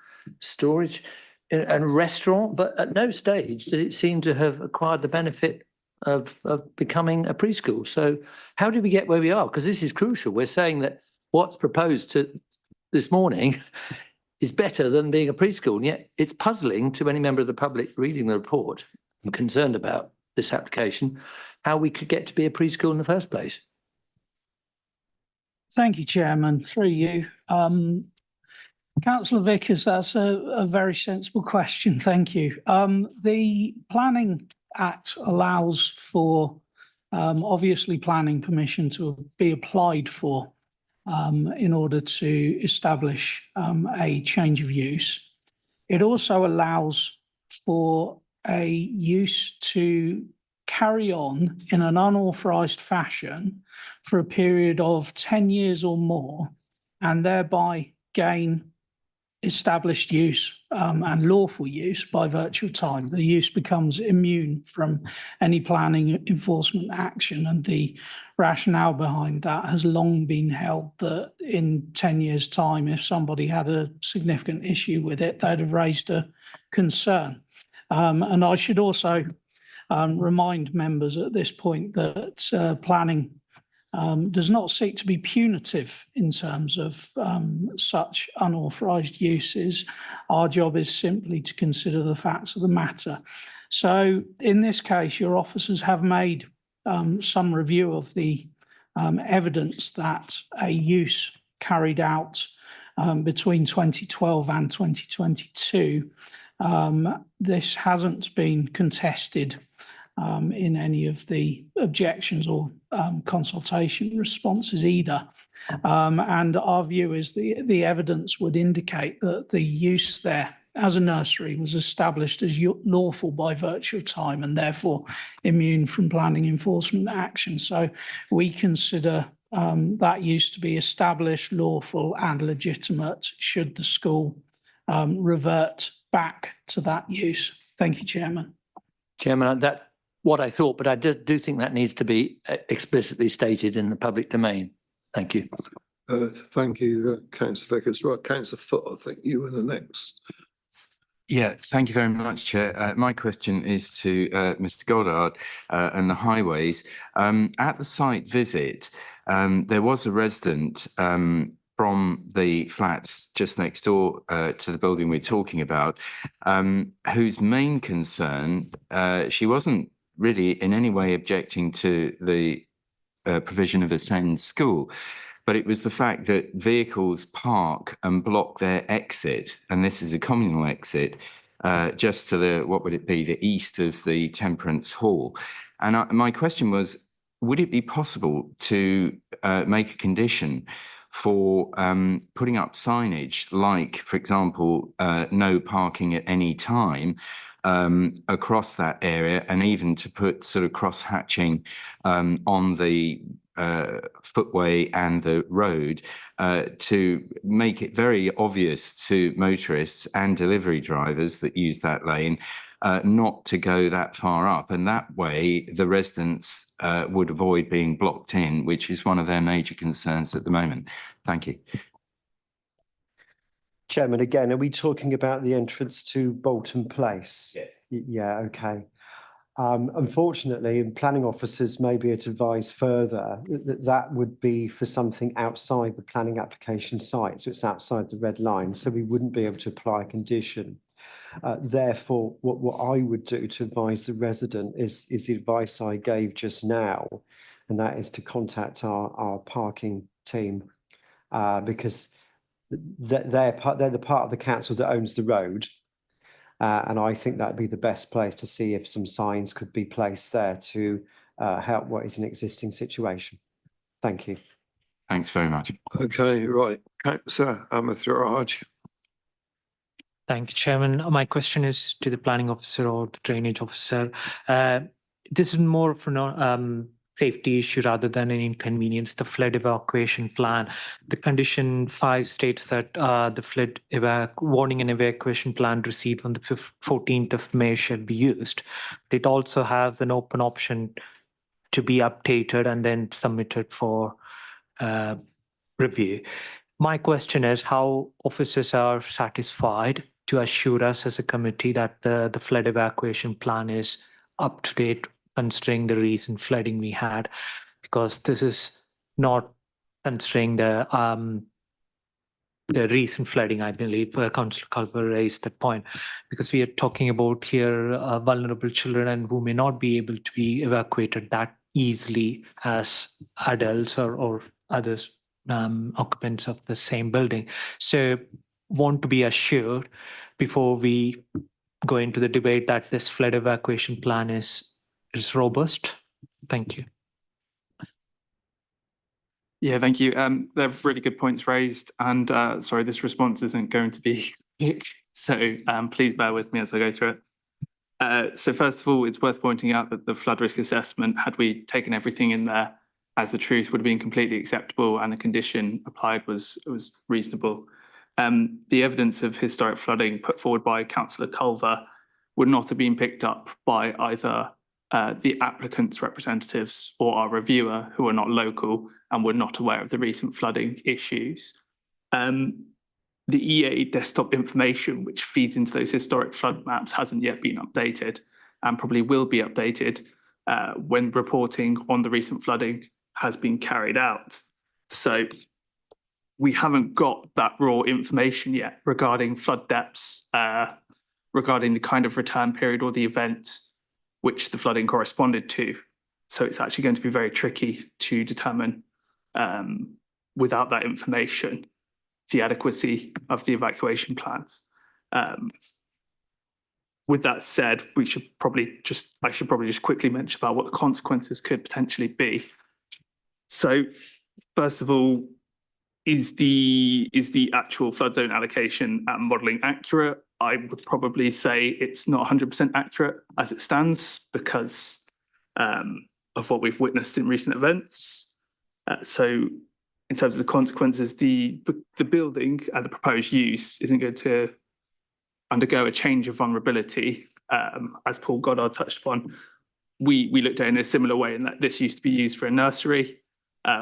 storage and restaurant, but at no stage did it seem to have acquired the benefit of becoming a preschool. So how did we get where we are? Because this is crucial. We're saying that what's proposed to this morning is better than being a preschool, and yet it's puzzling to any member of the public reading the report and concerned about this application, how we could get to be a preschool in the first place. Thank you, Chairman. Through you. Councillor Vickers, that's a very sensible question. Thank you. The Planning Act allows for obviously planning permission to be applied for in order to establish a change of use. It also allows for a use to carry on in an unauthorised fashion for a period of 10 years or more, and thereby gain established use and lawful use by virtue of time. The use becomes immune from any planning enforcement action, and the rationale behind that has long been held that in 10 years' time, if somebody had a significant issue with it, they'd have raised a concern. And I should also remind members at this point that planning does not seek to be punitive in terms of such unauthorised uses. Our job is simply to consider the facts of the matter. So in this case, your officers have made some review of the evidence that a use carried out between 2012 and 2022. This hasn't been contested in any of the objections or consultation responses either. And our view is the evidence would indicate that the use there as a nursery was established as lawful by virtue of time and therefore immune from planning enforcement action. So we consider that use to be established, lawful and legitimate should the school revert back to that use. Thank you, Chairman. Chairman, that's what I thought, but I do think that needs to be explicitly stated in the public domain. Thank you. Thank you, Councillor Vickers. Right, Councillor Foot, I think you were the next. Yeah, thank you very much, Chair. My question is to Mr. Goddard and the highways. At the site visit, there was a resident from the flats just next door to the building we're talking about, whose main concern, she wasn't really in any way objecting to the provision of a SEND school, but it was the fact that vehicles park and block their exit, and this is a communal exit, just to the, what would it be, the east of the Temperance Hall. And my question was, would it be possible to make a condition for putting up signage like, for example, no parking at any time across that area, and even to put sort of cross-hatching on the footway and the road to make it very obvious to motorists and delivery drivers that use that lane not to go that far up, and that way the residents would avoid being blocked in, which is one of their major concerns at the moment. Thank you. Chairman, again, are we talking about the entrance to Bolton Place? Yes. Yeah, okay. Unfortunately, and planning officers may be able to advise further that that would be for something outside the planning application site, so it's outside the red line, so we wouldn't be able to apply a condition. Therefore, what I would do to advise the resident is the advice I gave just now, and that is to contact our parking team because they're the part of the council that owns the road. And I think that'd be the best place to see if some signs could be placed there to help what is an existing situation. Thank you. Thanks very much. Okay, right. Councillor Amathraj. Thank you, Chairman. My question is to the planning officer or the drainage officer. This is more of a safety issue rather than an inconvenience. The flood evacuation plan, the condition 5 states that the flood warning and evacuation plan received on the 14th of May shall be used. It also has an open option to be updated and then submitted for review. My question is how officers are satisfied to assure us as a committee that the flood evacuation plan is up to date considering the recent flooding we had, because this is not considering the recent flooding, I believe. Councillor Culver raised that point, because we are talking about here vulnerable children and who may not be able to be evacuated that easily as adults or others occupants of the same building. So want to be assured before we go into the debate that this flood evacuation plan is robust. Thank you. Yeah, thank you. There are really good points raised, and sorry, this response isn't going to be quick, so please bear with me as I go through it. So first of all, it's worth pointing out that the flood risk assessment, had we taken everything in there as the truth, would have been completely acceptable, and the condition applied was reasonable. The evidence of historic flooding put forward by Councillor Culver would not have been picked up by either the applicant's representatives or our reviewer, who are not local and were not aware of the recent flooding issues. The EA desktop information, which feeds into those historic flood maps, hasn't yet been updated and probably will be updated when reporting on the recent flooding has been carried out. So we haven't got that raw information yet regarding flood depths, regarding the kind of return period or the event which the flooding corresponded to. So it's actually going to be very tricky to determine without that information, the adequacy of the evacuation plans. With that said, I should probably just quickly mention about what the consequences could potentially be. So first of all, is the actual flood zone allocation and modelling accurate? I would probably say it's not 100% accurate as it stands because of what we've witnessed in recent events. So in terms of the consequences, the building and the proposed use isn't going to undergo a change of vulnerability, as Paul Goddard touched upon. We looked at it in a similar way in that this used to be used for a nursery,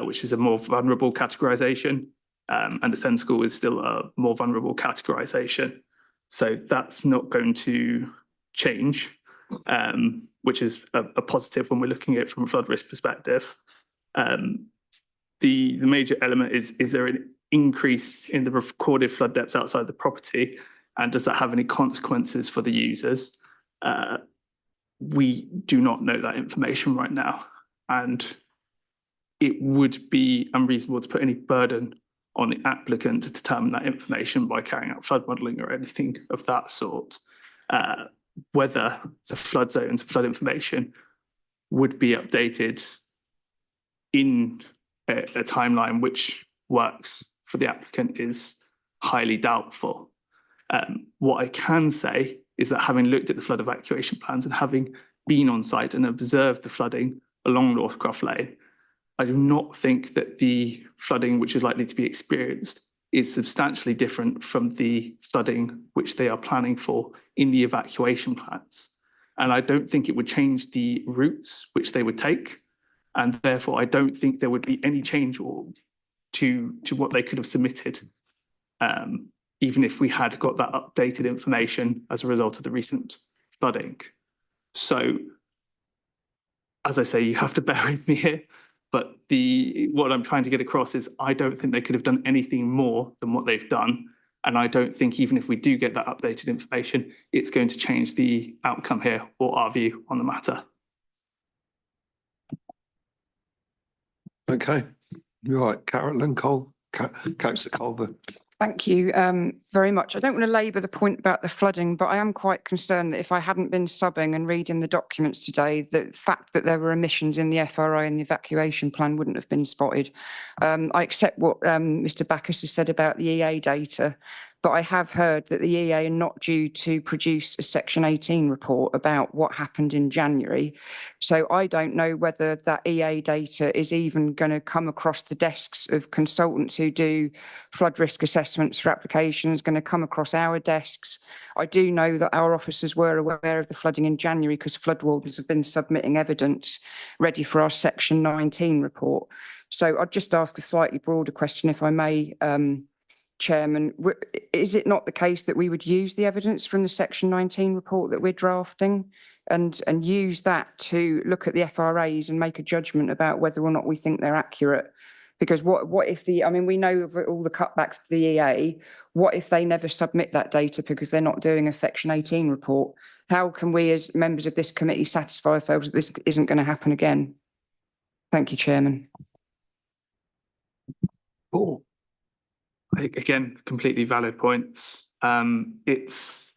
which is a more vulnerable categorisation, and the SEND school is still a more vulnerable categorisation. So that's not going to change, which is a positive when we're looking at it from a flood risk perspective. The major element is there an increase in the recorded flood depths outside the property, and does that have any consequences for the users? We do not know that information right now, and it would be unreasonable to put any burden on the applicant to determine that information by carrying out flood modelling or anything of that sort. Whether the flood zones, flood information would be updated in a timeline which works for the applicant is highly doubtful. What I can say is that having looked at the flood evacuation plans and having been on site and observed the flooding along Northcroft Lane, I do not think that the flooding which is likely to be experienced is substantially different from the flooding which they are planning for in the evacuation plans. And I don't think it would change the routes which they would take. And therefore, I don't think there would be any change to what they could have submitted, even if we had got that updated information as a result of the recent flooding. So, as I say, you have to bear with me here, but what I'm trying to get across is I don't think they could have done anything more than what they've done. And I don't think even if we do get that updated information, it's going to change the outcome here or our view on the matter. Okay, right, Carolyn Councillor Culver. Thank you very much. I don't want to labour the point about the flooding, but I am quite concerned that if I hadn't been subbing and reading the documents today, the fact that there were emissions in the FRA and the evacuation plan wouldn't have been spotted. I accept what Mr Backus has said about the EA data, but I have heard that the EA are not due to produce a Section 18 report about what happened in January. So I don't know whether that EA data is even going to come across the desks of consultants who do flood risk assessments for applications, going to come across our desks. I do know that our officers were aware of the flooding in January because flood wardens have been submitting evidence ready for our Section 19 report. So I'd just ask a slightly broader question, if I may, Chairman. Is it not the case that we would use the evidence from the Section 19 report that we're drafting and use that to look at the FRAs and make a judgment about whether or not we think they're accurate? Because what if we know of all the cutbacks to the EA, what if they never submit that data because they're not doing a Section 18 report? How can we as members of this committee satisfy ourselves that this isn't going to happen again? Thank you, Chairman. Paul. Again, completely valid points. It's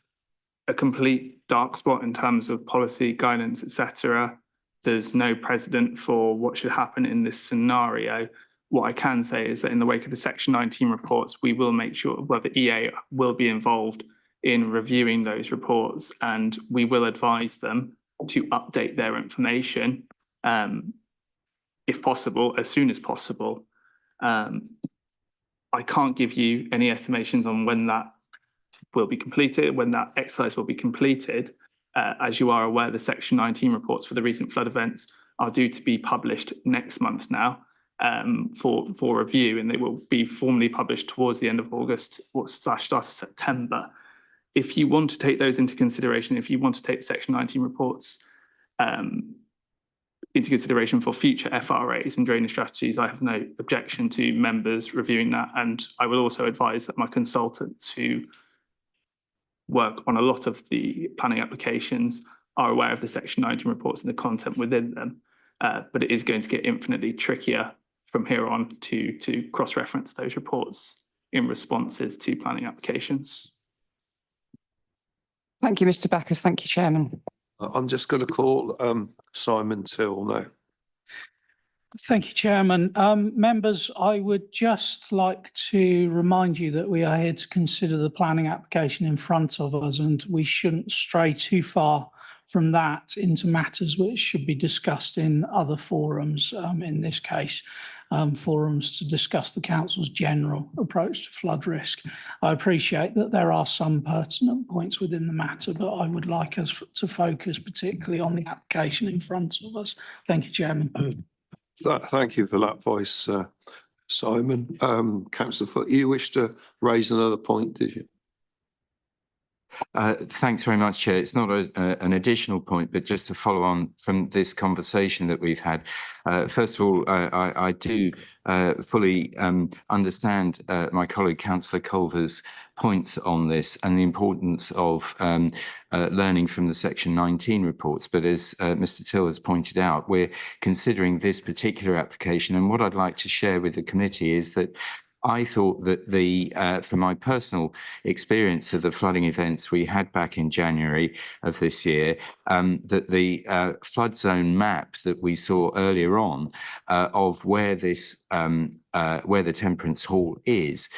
a complete dark spot in terms of policy, guidance, etc. There's no precedent for what should happen in this scenario. What I can say is that in the wake of the Section 19 reports, we will make sure, well, the EA will be involved in reviewing those reports, and we will advise them to update their information, if possible, as soon as possible. I can't give you any estimations on when that will be completed, when that exercise will be completed. As you are aware, the Section 19 reports for the recent flood events are due to be published next month now for review, and they will be formally published towards the end of August or / start of September. If you want to take those into consideration, if you want to take the Section 19 reports into consideration for future FRAs and drainage strategies, I have no objection to members reviewing that. And I will also advise that my consultants who work on a lot of the planning applications are aware of the Section 19 reports and the content within them. but it is going to get infinitely trickier from here on to cross-reference those reports in responses to planning applications. Thank you, Mr. Backus. Thank you, Chairman. I'm just going to call Simon Till now. Thank you, Chairman. Members, I would just like to remind you that we are here to consider the planning application in front of us, and we shouldn't stray too far from that into matters which should be discussed in other forums, in this case, forums to discuss the council's general approach to flood risk. I appreciate that there are some pertinent points within the matter, but I would like us to focus particularly on the application in front of us. Thank you, Chairman. Thank you for that voice, Simon. Councillor Foot, you wish to raise another point, did you? Thanks very much, Chair. It's not an additional point, but just to follow on from this conversation that we've had. First of all, I do fully understand my colleague Councillor Culver's points on this and the importance of learning from the Section 19 reports. But as Mr. Till has pointed out, we're considering this particular application. And what I'd like to share with the committee is that I thought that from my personal experience of the flooding events we had back in January of this year, that the flood zone map that we saw earlier on of where this where the Temperance Hall is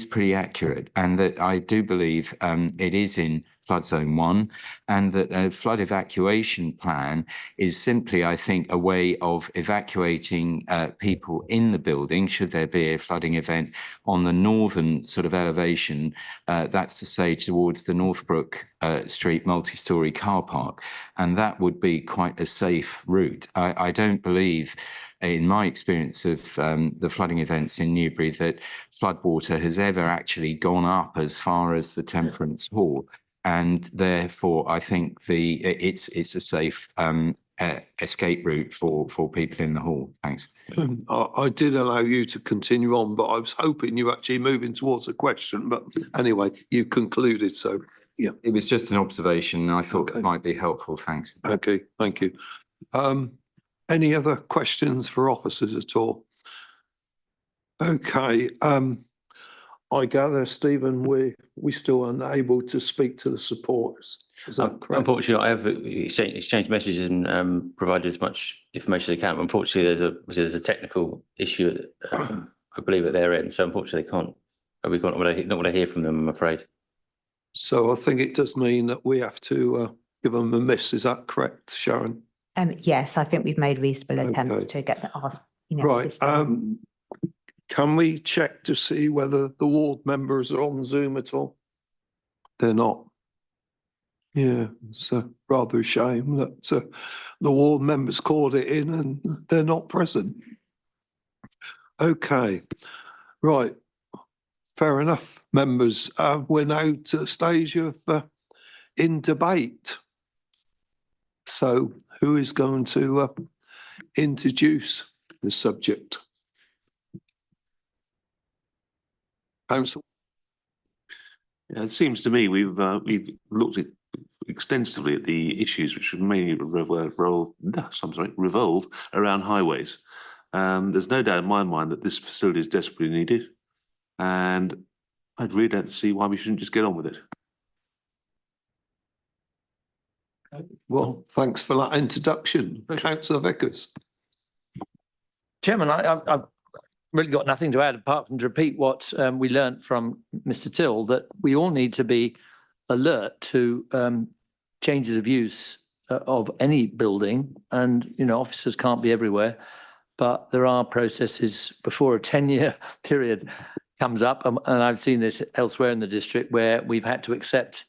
pretty accurate, and that I do believe it is in flood zone 1, and that a flood evacuation plan is simply, I think, a way of evacuating people in the building should there be a flooding event on the northern sort of elevation, that's to say towards the Northbrook Street multi-storey car park, and that would be quite a safe route. I don't believe, in my experience of the flooding events in Newbury, that floodwater has ever actually gone up as far as the Temperance Hall. And therefore, I think it's a safe escape route for people in the hall. Thanks. I did allow you to continue on, but I was hoping you actually moving towards a question. But anyway, you concluded, so yeah. It was just an observation, and I thought it might be helpful. Thanks. Okay, thank you. Any other questions for officers at all? Okay. I gather, Stephen, we still unable to speak to the supporters. Is that correct? Unfortunately, I have exchanged messages and provided as much information as I can. Unfortunately, there's a technical issue, I believe, at their end. So unfortunately, we can't not want to hear from them, I'm afraid. So I think it does mean that we have to give them a miss. Is that correct, Sharon? Yes, I think we've made reasonable attempts to get that off. Right. Can we check to see whether the ward members are on Zoom at all? They're not. Yeah, it's rather a shame that the ward members called it in and they're not present. Okay, right. Fair enough, members. We're now to the stage of in debate. So who is going to introduce the subject? Council. Yeah, it seems to me we've looked extensively at the issues which mainly revolve around highways. There's no doubt in my mind that this facility is desperately needed, and I'd really don't see why we shouldn't just get on with it. Well, thanks for that introduction, Councillor Vickers. Chairman, I've really got nothing to add apart from to repeat what we learnt from Mr. Till, that we all need to be alert to changes of use of any building, and officers can't be everywhere, but there are processes before a 10-year period comes up, and I've seen this elsewhere in the district where we've had to accept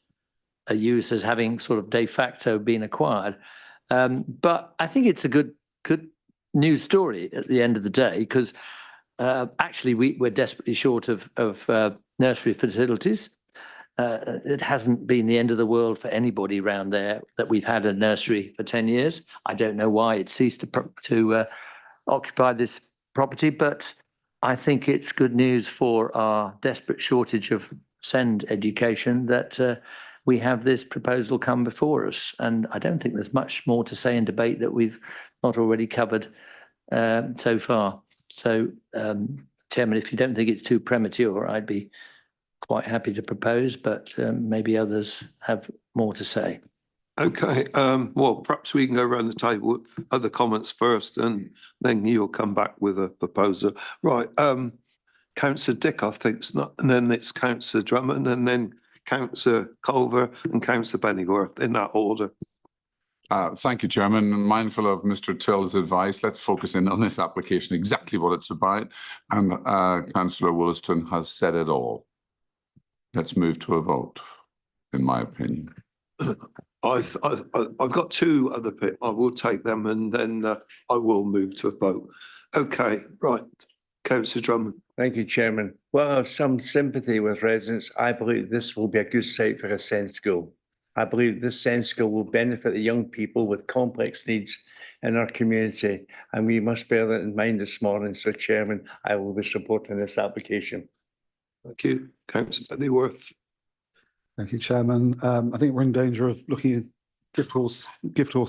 a use as having sort of de facto been acquired. But I think it's a good news story at the end of the day, because actually we're desperately short of nursery facilities. It hasn't been the end of the world for anybody around there that we've had a nursery for 10 years. I don't know why it ceased to occupy this property, but I think it's good news for our desperate shortage of SEND education that we have this proposal come before us. And I don't think there's much more to say in debate that we've not already covered so far. So, Chairman, if you don't think it's too premature, I'd be quite happy to propose, but maybe others have more to say. Okay, well, perhaps we can go around the table with other comments first and then you'll come back with a proposal. Right, Councillor Dick, I think, and then it's Councillor Drummond and then Councillor Culver and Councillor Bennyworth in that order. Thank you, Chairman. Mindful of Mr. Till's advice, let's focus in on this application, exactly what it's about. And Councillor Williston has said it all. Let's move to a vote, in my opinion. I've got two other bits. I will take them and then I will move to a vote. Okay, right. Councillor Drummond. Thank you, Chairman. Well, I have some sympathy with residents. I believe this will be a good site for a SEND school. I believe this SEND school will benefit the young people with complex needs in our community, and we must bear that in mind this morning. So, Chairman, I will be supporting this application. Thank you. Councillor Bennyworth. Thank you, Chairman. I think we're in danger of looking at gift horse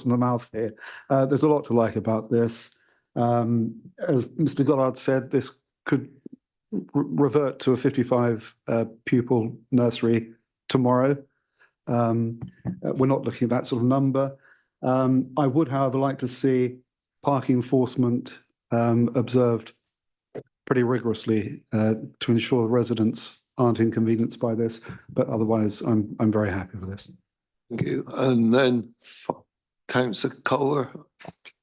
in the mouth here. There's a lot to like about this. As Mr. Goddard said, this could revert to a 55 pupil nursery tomorrow. We're not looking at that sort of number. I would, however, like to see parking enforcement observed pretty rigorously to ensure the residents aren't inconvenienced by this, but otherwise I'm very happy with this. Thank you. And then Councillor Culver.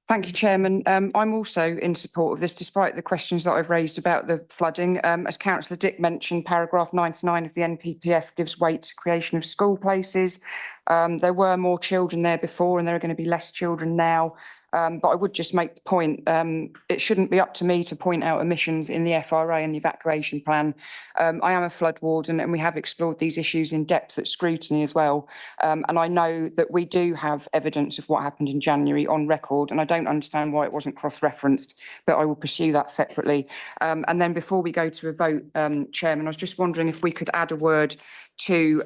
Thank you, Chairman. I'm also in support of this, despite the questions that I've raised about the flooding. As Councillor Dick mentioned, paragraph 99 of the NPPF gives weight to creation of school places. There were more children there before and there are going to be less children now. But I would just make the point, it shouldn't be up to me to point out omissions in the FRA and the evacuation plan. I am a flood warden and we have explored these issues in depth at scrutiny as well. And I know that we do have evidence of what happened in January on record, and I don't understand why it wasn't cross-referenced, but I will pursue that separately. And then before we go to a vote, Chairman, I was just wondering if we could add a word to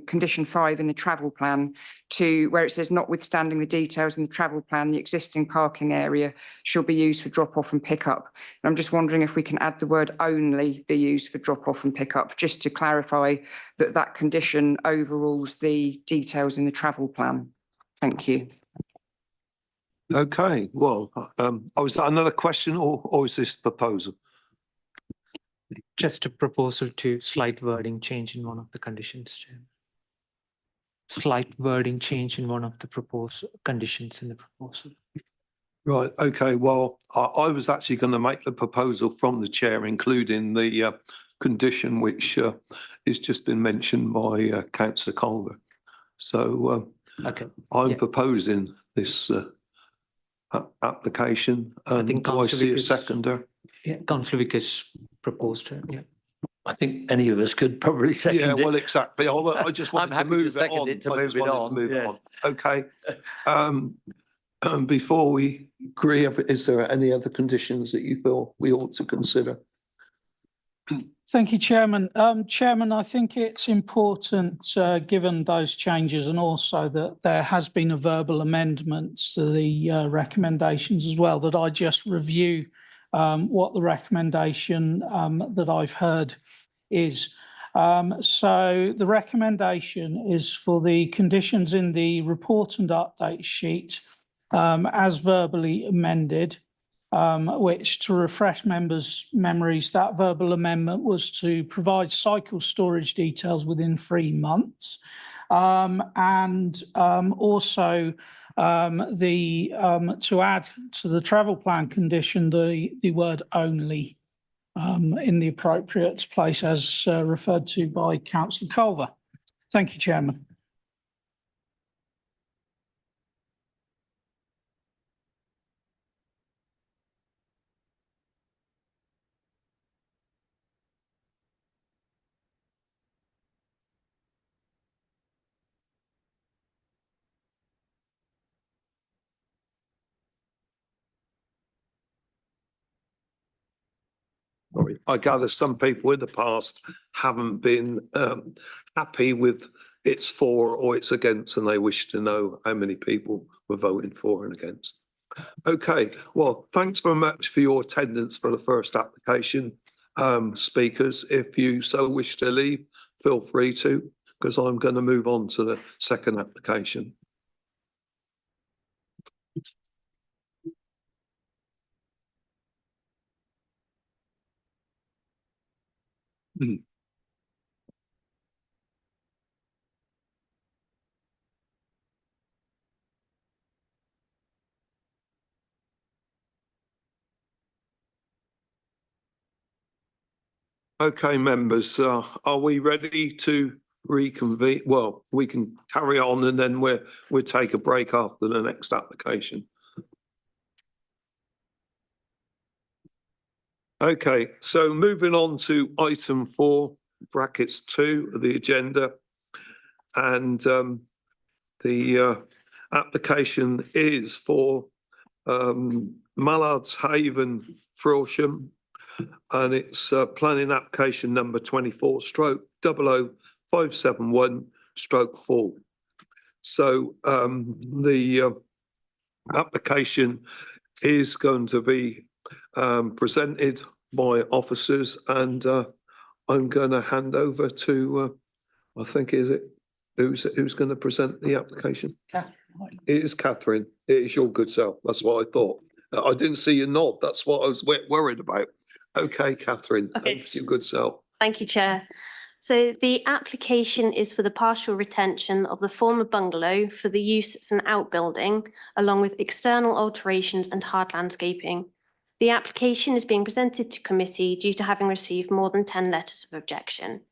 condition 5 in the travel plan, to where it says notwithstanding the details in the travel plan, the existing parking area shall be used for drop off and pick up. And I'm just wondering if we can add the word only be used for drop off and pick up, just to clarify that that condition overrules the details in the travel plan. Thank you. Okay, well, was that another question or is this proposal? Just a proposal to slight wording change in one of the conditions, Chairman. Slight wording change in one of the proposed conditions in the proposal. Right, okay, well, I was actually going to make the proposal from the chair, including the condition which has just been mentioned by Councillor Culver. So okay, I'm proposing this application. I think do I see a seconder? Yeah, Councillor Vickers proposed it. Yeah. I think any of us could probably second it. Yeah, well, exactly. I just wanted to move it on. Yes. Okay. Before we agree, is there any other conditions that you feel we ought to consider? Thank you, Chairman. Chairman, I think it's important, given those changes and also that there has been a verbal amendment to the recommendations as well, that I just review what the recommendation that I've heard is. So the recommendation is for the conditions in the report and update sheet as verbally amended, which, to refresh members' memories, that verbal amendment was to provide cycle storage details within 3 months, and also to add to the travel plan condition the word only in the appropriate place, as referred to by Councillor Culver. Thank you, Chairman. I gather some people in the past haven't been happy with it's for or it's against, and they wish to know how many people were voting for and against. Okay, well, thanks very much for your attendance for the first application. Speakers, if you so wish to leave, feel free to, because I'm going to move on to the second application. Okay, members, are we ready to reconvene? Well, we can carry on and then we'll take a break after the next application. Okay, so moving on to item 4, brackets 2 of the agenda. And the application is for Mallard's Haven, Frilsham, and it's planning application number 24/00571/4. So the application is going to be presented by officers, and I'm going to hand over to, I think, is it, who's going to present the application? Catherine. It is Catherine. It is your good self. That's what I thought. I didn't see you nod. That's what I was worried about. Okay, Catherine, Okay. over to your good self. Thank you, Chair. So the application is for the partial retention of the former bungalow for the use as an outbuilding, along with external alterations and hard landscaping. The application is being presented to committee due to having received more than 10 letters of objection.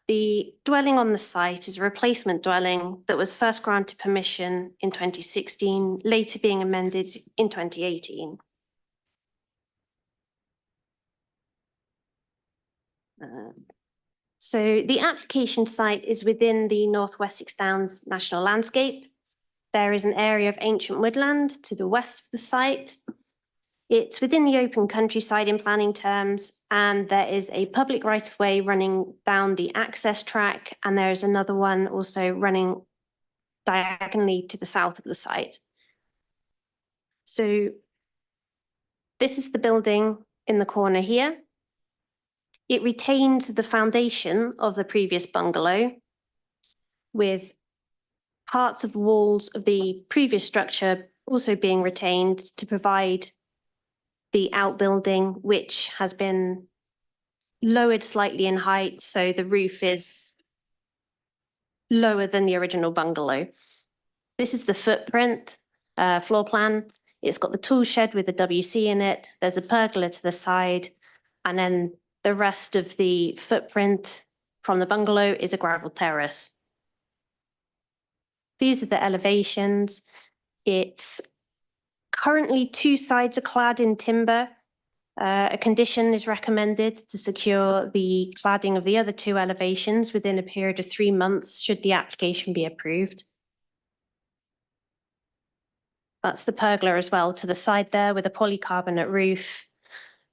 The dwelling on the site is a replacement dwelling that was first granted permission in 2016, later being amended in 2018. So the application site is within the North Wessex Downs National Landscape. There is an area of ancient woodland to the west of the site. It's within the open countryside in planning terms, and there is a public right-of-way running down the access track, and there is another one also running diagonally to the south of the site. So this is the building in the corner here. It retains the foundation of the previous bungalow, with parts of the walls of the previous structure also being retained to provide the outbuilding, which has been lowered slightly in height, so the roof is lower than the original bungalow. This is the footprint floor plan. It's got the tool shed with the WC in it. There's a pergola to the side, and then the rest of the footprint from the bungalow is a gravel terrace. These are the elevations. It's currently 2 sides are clad in timber. A condition is recommended to secure the cladding of the other 2 elevations within a period of 3 months, should the application be approved. That's the pergola as well to the side there with a polycarbonate roof.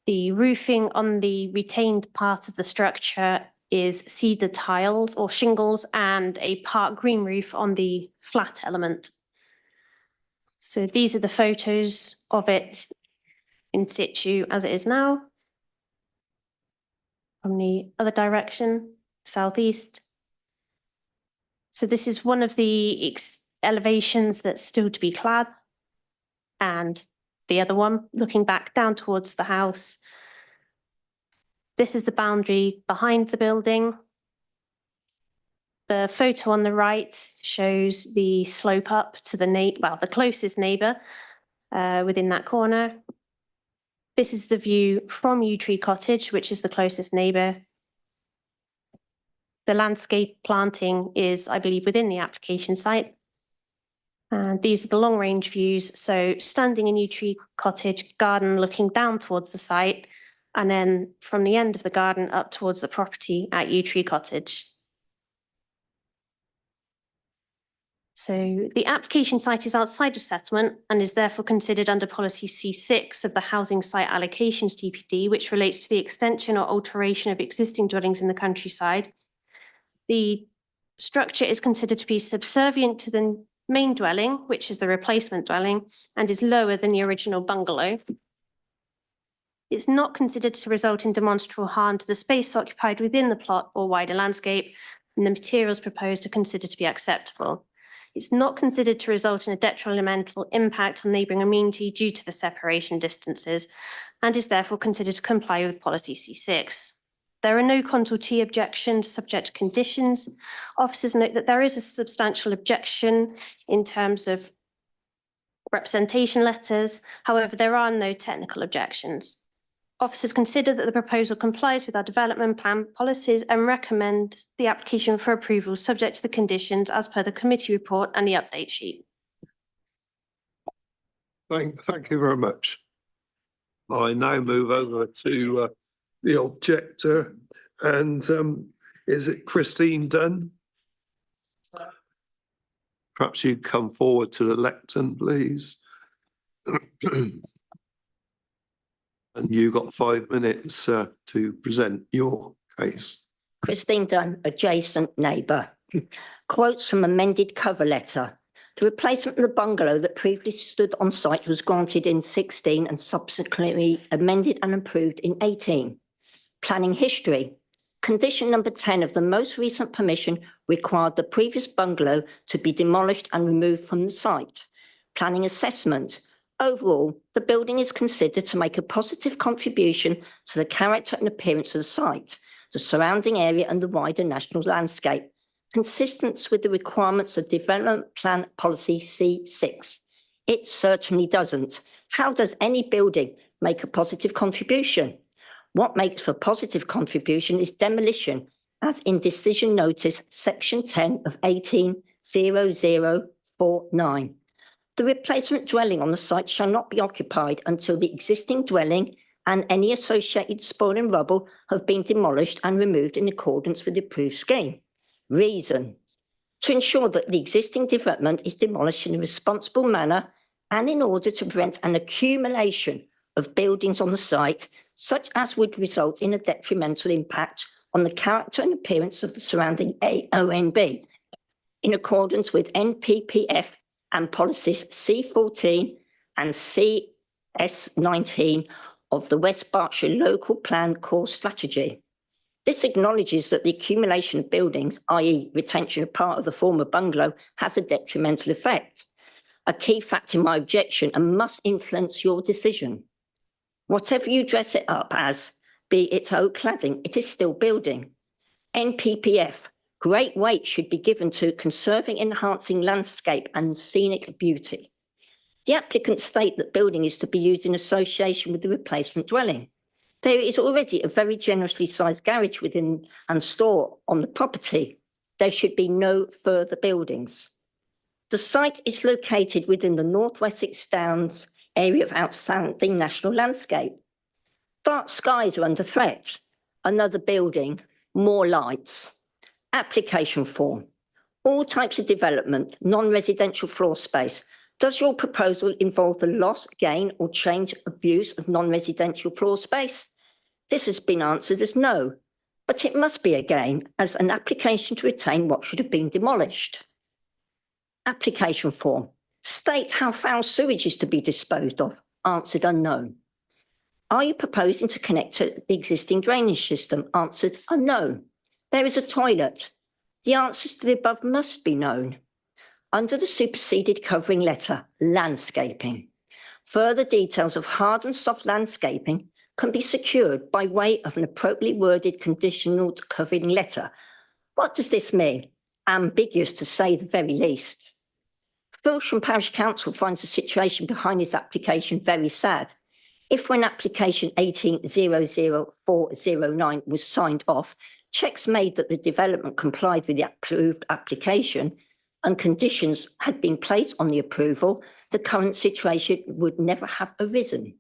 The roofing on the retained part of the structure is cedar tiles or shingles and a part green roof on the flat element. So these are the photos of it in situ as it is now. From the other direction, southeast. So this is one of the elevations that's still to be clad. And the other one, looking back down towards the house. This is the boundary behind the building. The photo on the right shows the slope up to the closest neighbour within that corner. This is the view from Yew Tree Cottage, which is the closest neighbour. The landscape planting is, I believe, within the application site. And these are the long range views. So standing in Yew Tree Cottage garden, looking down towards the site, and then from the end of the garden up towards the property at Yew Tree Cottage. So the application site is outside of settlement and is therefore considered under policy C6 of the Housing Site Allocations TPD, which relates to the extension or alteration of existing dwellings in the countryside. The structure is considered to be subservient to the main dwelling, which is the replacement dwelling, and is lower than the original bungalow. It's not considered to result in demonstrable harm to the space occupied within the plot or wider landscape, and the materials proposed are considered to be acceptable. It's not considered to result in a detrimental impact on neighbouring amenity due to the separation distances, and is therefore considered to comply with policy C6. There are no consultee objections subject to conditions. Officers note that there is a substantial objection in terms of representation letters. However, there are no technical objections. Officers consider that the proposal complies with our development plan policies and recommend the application for approval subject to the conditions as per the committee report and the update sheet. Thank you very much. I now move over to the objector, and is it Christine Dunn? Perhaps you'd come forward to the lectern, please. And you got 5 minutes to present your case. Christine Dunn, adjacent neighbour. Quotes from amended cover letter. The replacement of the bungalow that previously stood on site was granted in 16 and subsequently amended and approved in 18. Planning history. Condition number 10 of the most recent permission required the previous bungalow to be demolished and removed from the site. Planning assessment. Overall, the building is considered to make a positive contribution to the character and appearance of the site, the surrounding area and the wider national landscape, consistent with the requirements of Development Plan Policy C6. It certainly doesn't. How does any building make a positive contribution? What makes for a positive contribution is demolition, as in Decision Notice Section 10 of 180049. The replacement dwelling on the site shall not be occupied until the existing dwelling and any associated spoil and rubble have been demolished and removed in accordance with the approved scheme. Reason: to ensure that the existing development is demolished in a responsible manner and in order to prevent an accumulation of buildings on the site, such as would result in a detrimental impact on the character and appearance of the surrounding AONB, in accordance with NPPF and policies C14 and CS19 of the West Berkshire Local Plan Core Strategy. This acknowledges that the accumulation of buildings, i.e. retention of part of the former bungalow, has a detrimental effect, a key factor in my objection and must influence your decision. Whatever you dress it up as, be it oak cladding, it is still building. NPPF. Great weight should be given to conserving, enhancing landscape and scenic beauty. The applicants state that building is to be used in association with the replacement dwelling. There is already a very generously sized garage within and store on the property. There should be no further buildings. The site is located within the North Wessex Downs area of outstanding national landscape. Dark skies are under threat. Another building, more lights. Application form. All types of development, non-residential floor space. Does your proposal involve the loss, gain or change of use of non-residential floor space? This has been answered as no, but it must be a gain as an application to retain what should have been demolished. Application form. State how foul sewage is to be disposed of. Answered unknown. Are you proposing to connect to the existing drainage system? Answered unknown. There is a toilet. The answers to the above must be known. Under the superseded covering letter, landscaping. Further details of hard and soft landscaping can be secured by way of an appropriately worded conditional covering letter. What does this mean? Ambiguous to say the very least. Berkshire Parish Council finds the situation behind his application very sad. If when application 1800409 was signed off, checks made that the development complied with the approved application and conditions had been placed on the approval, the current situation would never have arisen.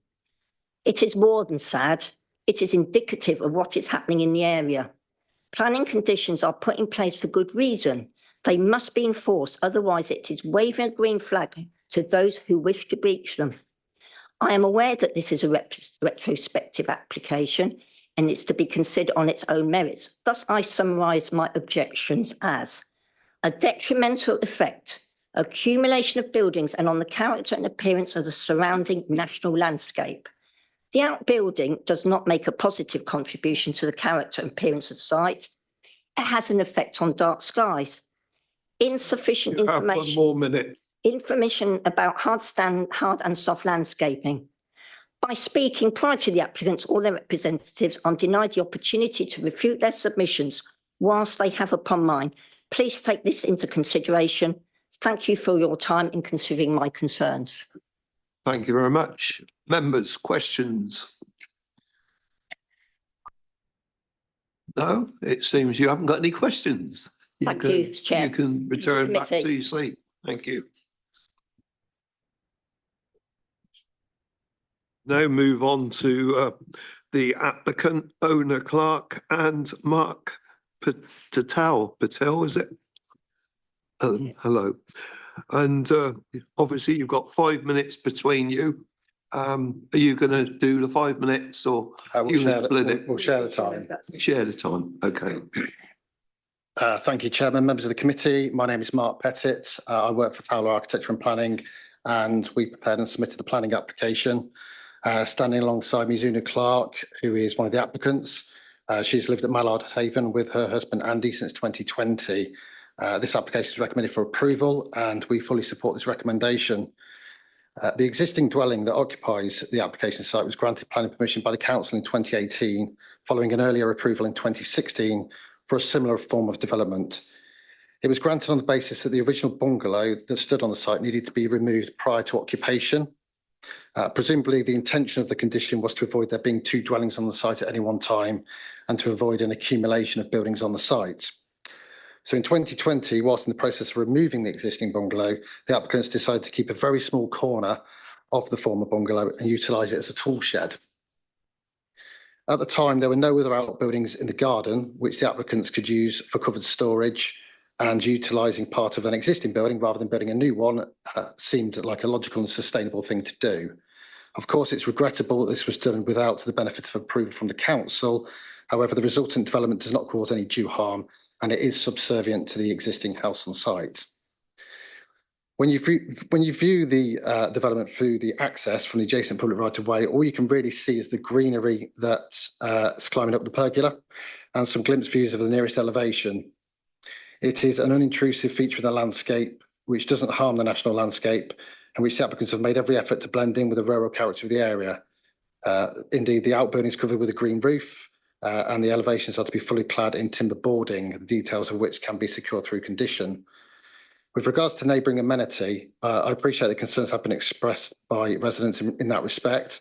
It is more than sad. It is indicative of what is happening in the area. Planning conditions are put in place for good reason. They must be enforced, otherwise it is waving a green flag to those who wish to breach them. I am aware that this is a retrospective application and it's to be considered on its own merits. Thus, I summarise my objections as a detrimental effect accumulation of buildings and on the character and appearance of the surrounding national landscape. The outbuilding does not make a positive contribution to the character and appearance of the site. It has an effect on dark skies. Insufficient You have one information. more minute. Information about hard and soft landscaping. By speaking prior to the applicants or their representatives, I'm denied the opportunity to refute their submissions whilst they have upon mine. Please take this into consideration. Thank you for your time in considering my concerns. Thank you very much. Members, questions? No, it seems you haven't got any questions. Thank you, Chair. You can return back Committee. to your seat. Thank you. Now move on to the applicant, owner clerk, and Mark Patel, is it? Hello. And obviously you've got 5 minutes between you. Are you going to do the 5 minutes or you can split it? We'll share the time. Share the time. Okay. Thank you, Chairman, members of the committee. My name is Mark Pettit. I work for Fowler Architecture and Planning, and we prepared and submitted the planning application. Standing alongside me is Una Clark, who is one of the applicants. She's lived at Mallard Haven with her husband Andy since 2020. This application is recommended for approval, and we fully support this recommendation. The existing dwelling that occupies the application site was granted planning permission by the council in 2018, following an earlier approval in 2016 for a similar form of development. It was granted on the basis that the original bungalow that stood on the site needed to be removed prior to occupation. Presumably, the intention of the condition was to avoid there being 2 dwellings on the site at any one time and to avoid an accumulation of buildings on the site. So in 2020, whilst in the process of removing the existing bungalow, the applicants decided to keep a very small corner of the former bungalow and utilise it as a tool shed. At the time, there were no other outbuildings in the garden, which the applicants could use for covered storage, and utilising part of an existing building rather than building a new one seemed like a logical and sustainable thing to do. Of course, it's regrettable that this was done without the benefit of approval from the council. However, the resultant development does not cause any due harm, and it is subservient to the existing house on site. When you view the development through the access from the adjacent public right of way, all you can really see is the greenery that's climbing up the pergola and some glimpse views of the nearest elevation. It is an unintrusive feature of the landscape, which doesn't harm the national landscape, and which the applicants have made every effort to blend in with the rural character of the area. Indeed, the outbuilding is covered with a green roof, and the elevations are to be fully clad in timber boarding, the details of which can be secured through condition. With regards to neighbouring amenity, I appreciate the concerns have been expressed by residents in that respect.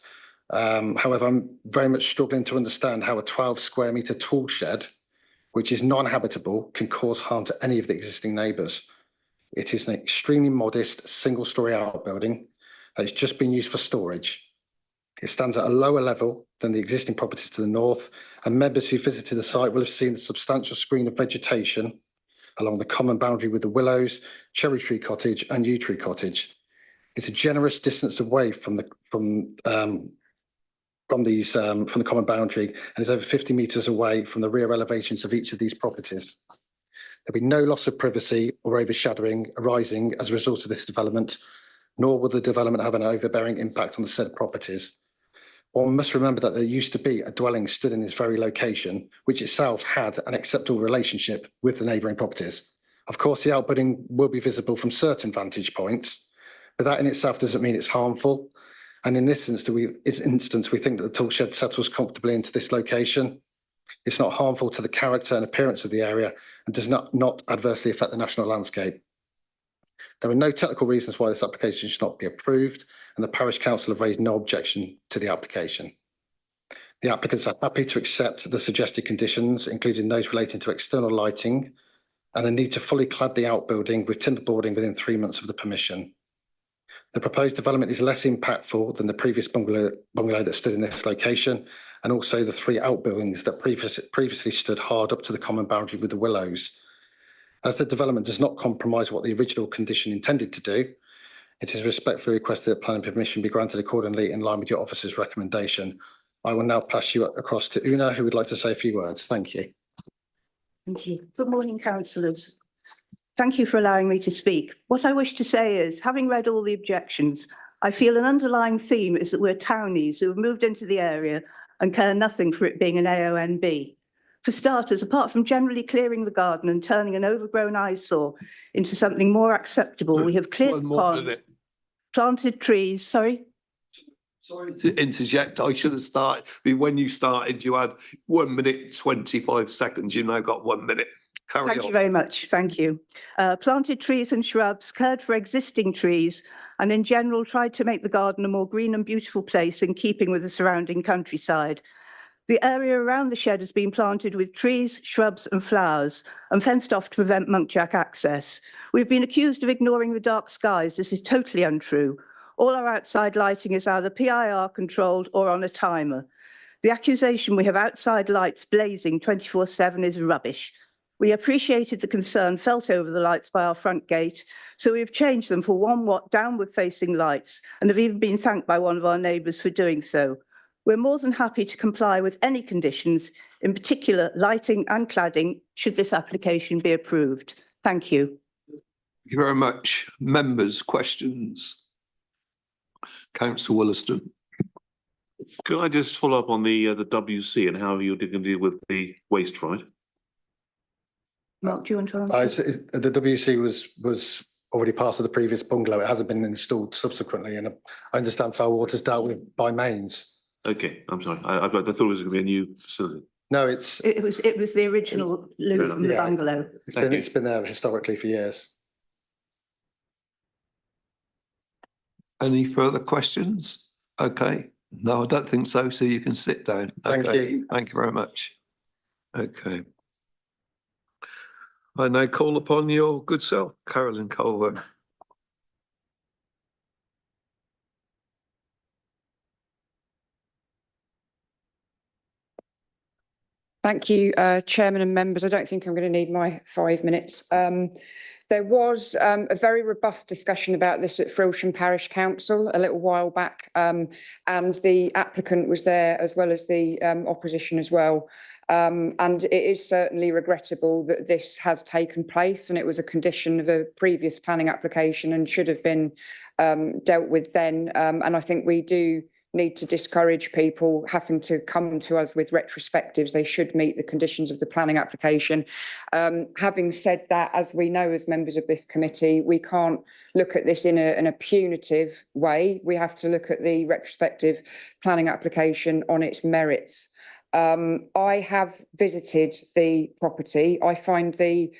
However, I'm very much struggling to understand how a 12 square metre tool shed, which is non-habitable, can cause harm to any of the existing neighbours. It is an extremely modest single-storey outbuilding that has just been used for storage. It stands at a lower level than the existing properties to the north, and members who visited the site will have seen the substantial screen of vegetation along the common boundary with the Willows, Cherry Tree Cottage and Yew Tree Cottage. It's a generous distance away from the common boundary and is over 50 metres away from the rear elevations of each of these properties. There'll be no loss of privacy or overshadowing arising as a result of this development, nor will the development have an overbearing impact on the said properties. One must remember that there used to be a dwelling stood in this very location, which itself had an acceptable relationship with the neighbouring properties. Of course, the outbuilding will be visible from certain vantage points, but that in itself doesn't mean it's harmful. And in this instance, we think that the tool shed settles comfortably into this location. It's not harmful to the character and appearance of the area and does not adversely affect the national landscape. There are no technical reasons why this application should not be approved, and the Parish Council have raised no objection to the application. The applicants are happy to accept the suggested conditions, including those relating to external lighting and the need to fully clad the outbuilding with timber boarding within 3 months of the permission. The proposed development is less impactful than the previous bungalow that stood in this location, and also the 3 outbuildings that previously stood hard up to the common boundary with the Willows. As the development does not compromise what the original condition intended to do, it is respectfully requested that planning permission be granted accordingly in line with your officer's recommendation. I will now pass you across to Una, who would like to say a few words. Thank you. Thank you. Good morning, councillors. Thank you for allowing me to speak. What I wish to say is, having read all the objections, I feel an underlying theme is that we're townies who have moved into the area and care nothing for it being an AONB. For starters, apart from generally clearing the garden and turning an overgrown eyesore into something more acceptable, we have cleared the pond, planted trees, sorry? Sorry to interject, I should have started, when you started, you had 1 minute, 25 seconds, you've now got 1 minute. Carry on. Thank you very much, thank you. Planted trees and shrubs, cared for existing trees, and in general tried to make the garden a more green and beautiful place in keeping with the surrounding countryside. The area around the shed has been planted with trees, shrubs and flowers and fenced off to prevent muntjac access. We've been accused of ignoring the dark skies. This is totally untrue. All our outside lighting is either PIR controlled or on a timer. The accusation we have outside lights blazing 24/7 is rubbish. We appreciated the concern felt over the lights by our front gate, so we have changed them for 1 watt downward facing lights and have even been thanked by one of our neighbours for doing so. We're more than happy to comply with any conditions, in particular lighting and cladding, should this application be approved. Thank you. Thank you very much. Members, questions? Councillor Williston. Could I just follow up on the WC and how you're going to deal with the waste, right? Mark, do you want to answer? The WC was already part of the previous bungalow. It hasn't been installed subsequently, and I understand foul water's dealt with by mains. Okay, I'm sorry. I thought it was going to be a new facility. No, It was the original loo from the bungalow. It's been there historically for years. Any further questions? Okay. No, I don't think so. So you can sit down. Thank you. Thank you very much. Okay. I now call upon your good self, Carolyn Culver. Thank you, Chairman and members. I don't think I'm going to need my 5 minutes. There was a very robust discussion about this at Frilsham Parish Council a little while back, and the applicant was there as well as the opposition as well. And it is certainly regrettable that this has taken place, and it was a condition of a previous planning application and should have been dealt with then. And I think we do need to discourage people having to come to us with retrospectives. They should meet the conditions of the planning application. Having said that, as we know as members of this committee, we can't look at this in a punitive way. We have to look at the retrospective planning application on its merits. I have visited the property. I find the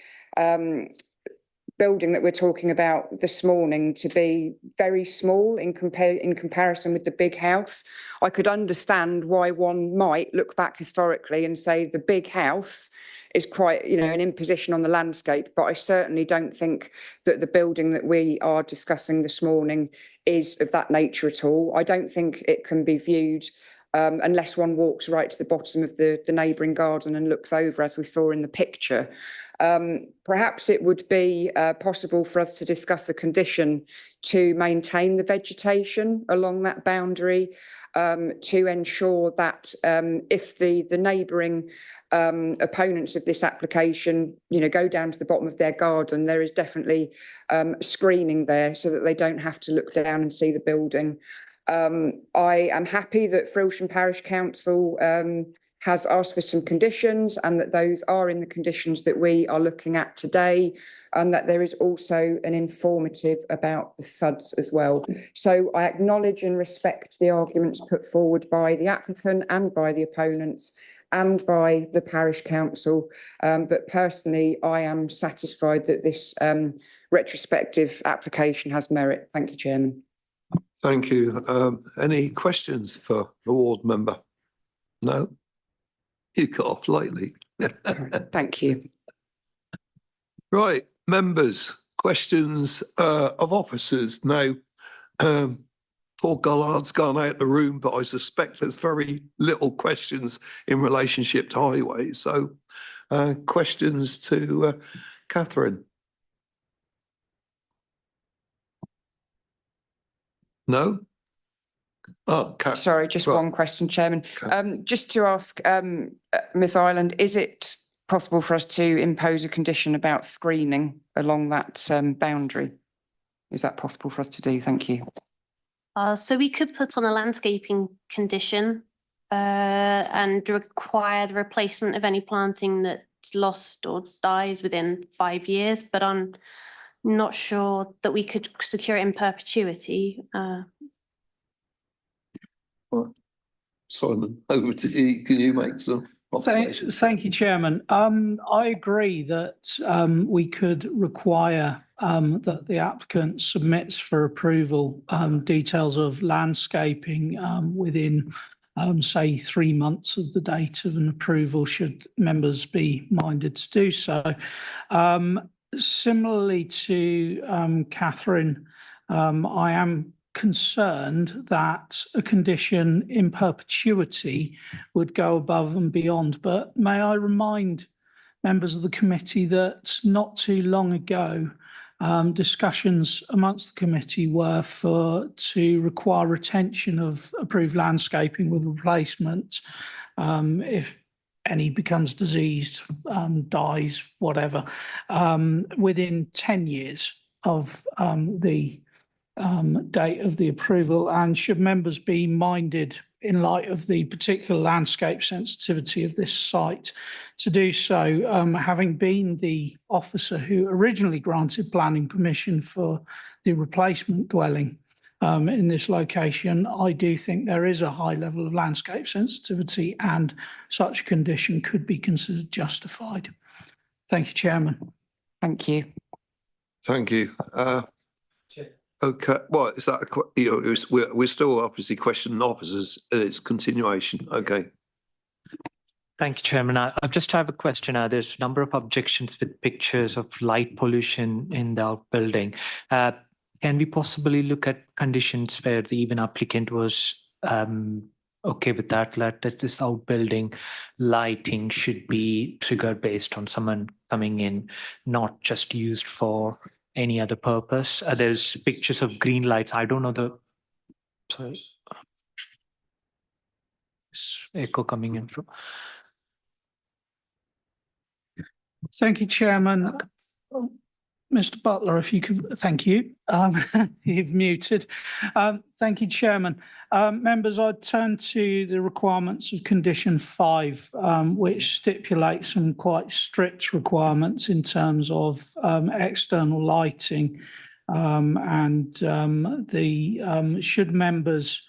building that we're talking about this morning to be very small in comparison with the big house. I could understand why one might look back historically and say the big house is quite, an imposition on the landscape, but I certainly don't think that the building that we are discussing this morning is of that nature at all. I don't think it can be viewed unless one walks right to the bottom of the neighbouring garden and looks over, as we saw in the picture. Perhaps it would be possible for us to discuss a condition to maintain the vegetation along that boundary, to ensure that if the neighbouring opponents of this application, go down to the bottom of their garden, there is definitely screening there so that they don't have to look down and see the building. I am happy that Frilsham Parish Council has asked for some conditions, and that those are in the conditions that we are looking at today, and that there is also an informative about the SUDs as well. So I acknowledge and respect the arguments put forward by the applicant and by the opponents and by the parish council, but personally I am satisfied that this retrospective application has merit. Thank you, Chairman. Thank you. Any questions for the ward member? No? You got off lightly. Thank you. Right, members, questions of officers. Now, Paul Gollard's gone out of the room, but I suspect there's very little questions in relationship to highways. So questions to Catherine? No? Oh, sorry, just one question, Chairman. Just to ask Ms. Ireland, is it possible for us to impose a condition about screening along that boundary? Is that possible for us to do? Thank you. So we could put on a landscaping condition and require the replacement of any planting that's lost or dies within 5 years, but I'm not sure that we could secure it in perpetuity. Simon, over to you. Can you make some observations? Thank you, Chairman. I agree that we could require that the applicant submits for approval details of landscaping within, say, 3 months of the date of an approval, should members be minded to do so. Similarly to Catherine, I am concerned that a condition in perpetuity would go above and beyond. But may I remind members of the committee that not too long ago, discussions amongst the committee were to require retention of approved landscaping with replacement if any becomes diseased, dies, whatever, within 10 years of the date of the approval. And should members be minded, in light of the particular landscape sensitivity of this site, to do so, having been the officer who originally granted planning permission for the replacement dwelling in this location, I do think there is a high level of landscape sensitivity and such a condition could be considered justified. Thank you, Chairman. Thank you. Thank you. Okay, well, is that we're still obviously questioning officers and its continuation. Okay. Thank you, Chairman. I just have a question. There's a number of objections with pictures of light pollution in the outbuilding. Can we possibly look at conditions where the even applicant was okay with that this outbuilding lighting should be triggered based on someone coming in, not just used for any other purpose? There's pictures of green lights. I don't know the, sorry, echo coming in from. Thank you, Chairman. Mr. Butler, if you could, thank you. You've muted. Thank you, Chairman. Members, I turn to the requirements of condition 5, which stipulates some quite strict requirements in terms of external lighting. Should members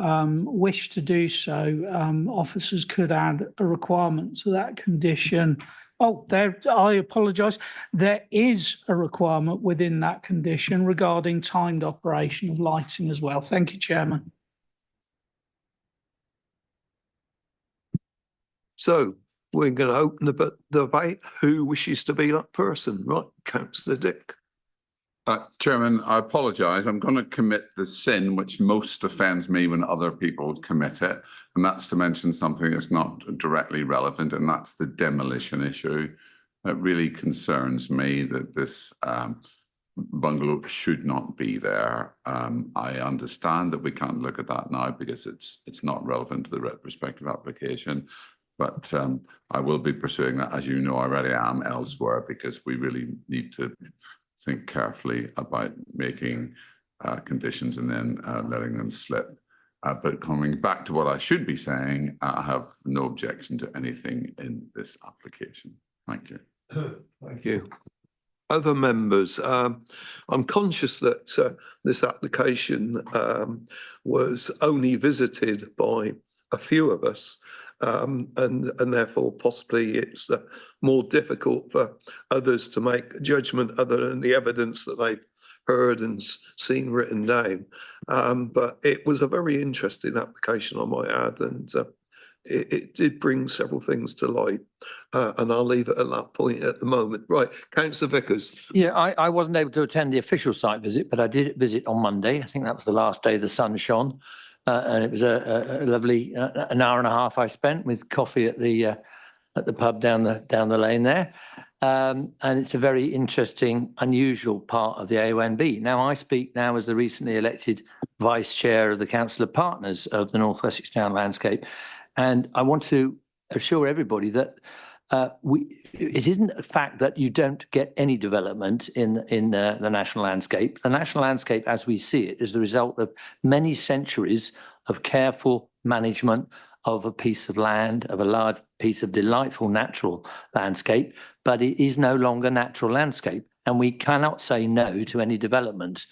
wish to do so, officers could add a requirement to that condition. Oh, I apologise. There is a requirement within that condition regarding timed operation of lighting as well. Thank you, Chairman. So we're going to open the debate. Who wishes to be that person? Right, Councillor Dick. Chairman, I apologise. I'm going to commit the sin which most offends me when other people commit it, and that's to mention something that's not directly relevant, and that's the demolition issue. It really concerns me that this bungalow should not be there. I understand that we can't look at that now because it's not relevant to the respective application, but I will be pursuing that, as you know, I already am elsewhere, because we really need to think carefully about making conditions and then letting them slip. But coming back to what I should be saying, I have no objection to anything in this application. Thank you. Thank you. Other members, I'm conscious that this application was only visited by a few of us, and therefore possibly it's more difficult for others to make a judgment other than the evidence that they've heard and seen written down. But it was a very interesting application, I might add, and it did bring several things to light. And I'll leave it at that point at the moment. Right, Councillor Vickers. Yeah, I wasn't able to attend the official site visit, but I did visit on Monday. I think that was the last day the sun shone. And it was a lovely an hour and a half I spent with coffee at the pub down the lane there. And it's a very interesting, unusual part of the AONB. Now, I speak now as the recently elected Vice Chair of the Council of Partners of the North Wessex Town Landscape. And I want to assure everybody that It isn't a fact that you don't get any development in the national landscape. The national landscape, as we see it, is the result of many centuries of careful management of a piece of land, of a large piece of delightful natural landscape, but it is no longer natural landscape, and we cannot say no to any development.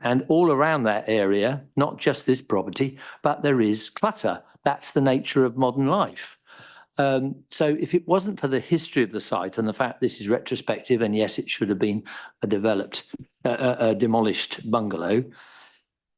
And all around that area, not just this property, but there is clutter. That's the nature of modern life. So if it wasn't for the history of the site and the fact this is retrospective, and yes, it should have been a demolished bungalow.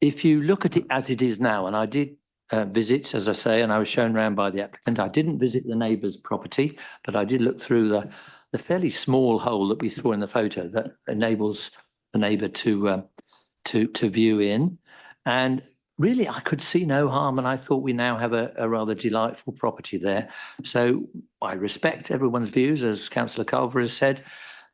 If you look at it as it is now, and I did visit, as I say, and I was shown around by the applicant, I didn't visit the neighbour's property, but I did look through the fairly small hole that we saw in the photo that enables the neighbour to view in. And really, I could see no harm, and I thought we now have a rather delightful property there. So I respect everyone's views, as Councillor Culver has said,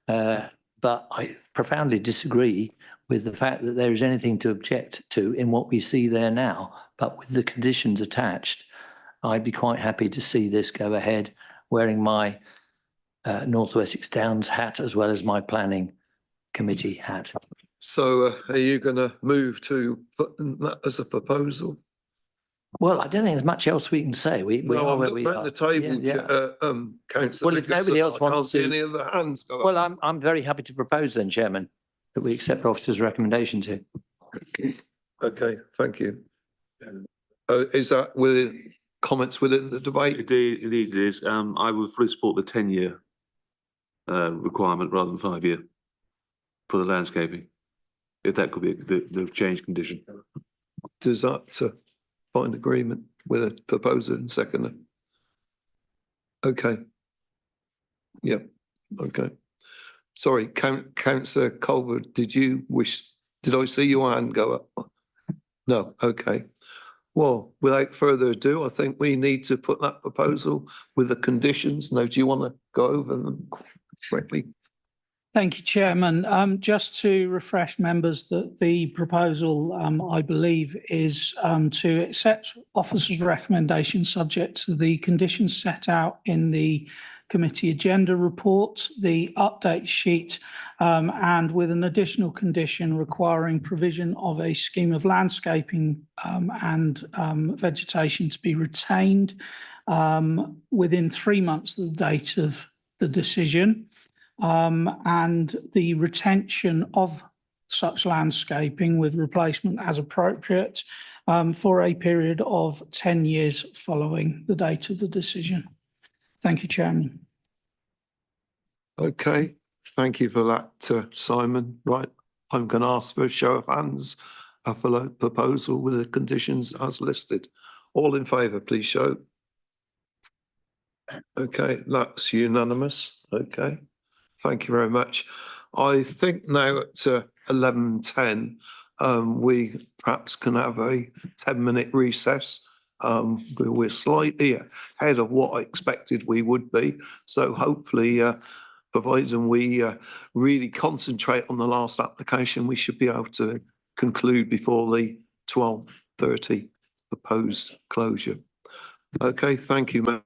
but I profoundly disagree with the fact that there is anything to object to in what we see there now. But with the conditions attached, I'd be quite happy to see this go ahead, wearing my North Wessex Downs hat as well as my planning committee hat. So are you going to move to put that as a proposal? Well, I don't think there's much else we can say. We No, are I'm where we looking are. at the table, Councillor. Well, if nobody else I can't wants see to, any other hands go up. well, I'm very happy to propose then, Chairman, that we accept officer's recommendation to. Okay, thank you. Is that within comments within the debate? Indeed, it is. I would fully support the 10-year requirement rather than 5-year for the landscaping, if that could be the change condition. Does that find agreement with a proposer and seconder? Okay. Yeah. Okay. Sorry, Councillor Culver, did I see your hand go up? No. Okay. Well, without further ado, I think we need to put that proposal with the conditions. Now, do you want to go over them quickly? Thank you, Chairman. Just to refresh members that the proposal, I believe, is to accept officer's recommendation subject to the conditions set out in the committee agenda report, the update sheet, and with an additional condition requiring provision of a scheme of landscaping and vegetation to be retained within 3 months of the date of the decision. And the retention of such landscaping with replacement as appropriate for a period of 10 years following the date of the decision. Thank you, Chairman. Okay, thank you for that, Simon. Right, I'm going to ask for a show of hands for the proposal with the conditions as listed. All in favour, please show. Okay, that's unanimous. Okay. Thank you very much. I think now at 11:10, we perhaps can have a 10-minute recess. We're slightly ahead of what I expected we would be. So hopefully, providing we really concentrate on the last application, we should be able to conclude before the 12:30 proposed closure. Okay, thank you,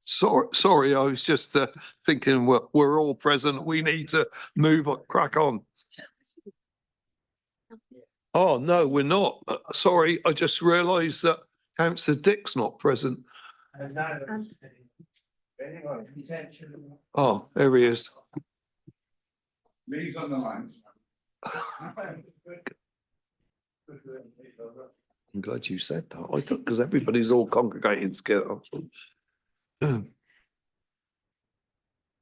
Sorry, I was just thinking we're all present. We need to move on, crack on. Oh, no, we're not. Sorry, I just realised that Councillor Dick's not present. Oh, there he is. Lee's on the line. I'm glad you said that. I thought because everybody's all congregating together.